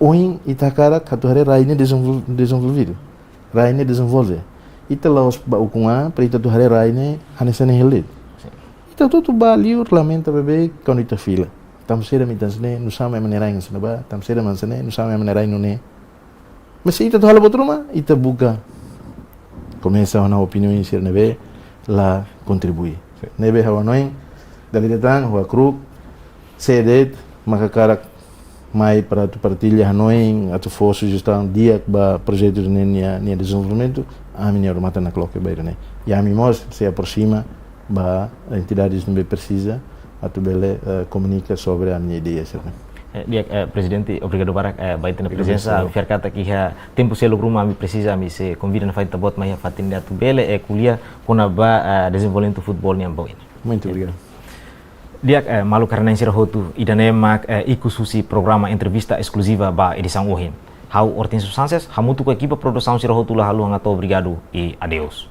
oin ita cara katuhare raine desenvolvido. Raine desenvolve. Ita laos ba ukunga para ita tuhare raine hanesane helit. Ita tudo baliu lamenta bebê quando ita fila. Tamsera mitansne nusama maneira insana ba, tamsera mansane nusama maneira inone. Mas se ita tuhala botruma, ita buka. Começa a uma opinião em ser nebe lá contribuir. Nebe hawa noin dari datang hawa kruk sedet maka cara mai para tu partilha noin atu for sugestão dia ba projeto nia desenvolvimento a minha mata na cloque bairro né. E a mimos se aproxima ba entidades não precisa atu bele comunica sobre a minha ideia certo. Dia presidente obrigado barak baita na presença fiar kata que tempo selo rumah mi precisa mi se convida na faita bot mai fatin atu bele kuliah kona ba desenvolvimento futebol ni ambau ini. Muito obrigado. Dia malu karena insira hotu idane mak ikususi programa entrevista exclusiva ba edição ohin. Hau Hortensio Sanchez hamutu ko equipa produção sira hotu la halu ngato obrigado e adeus.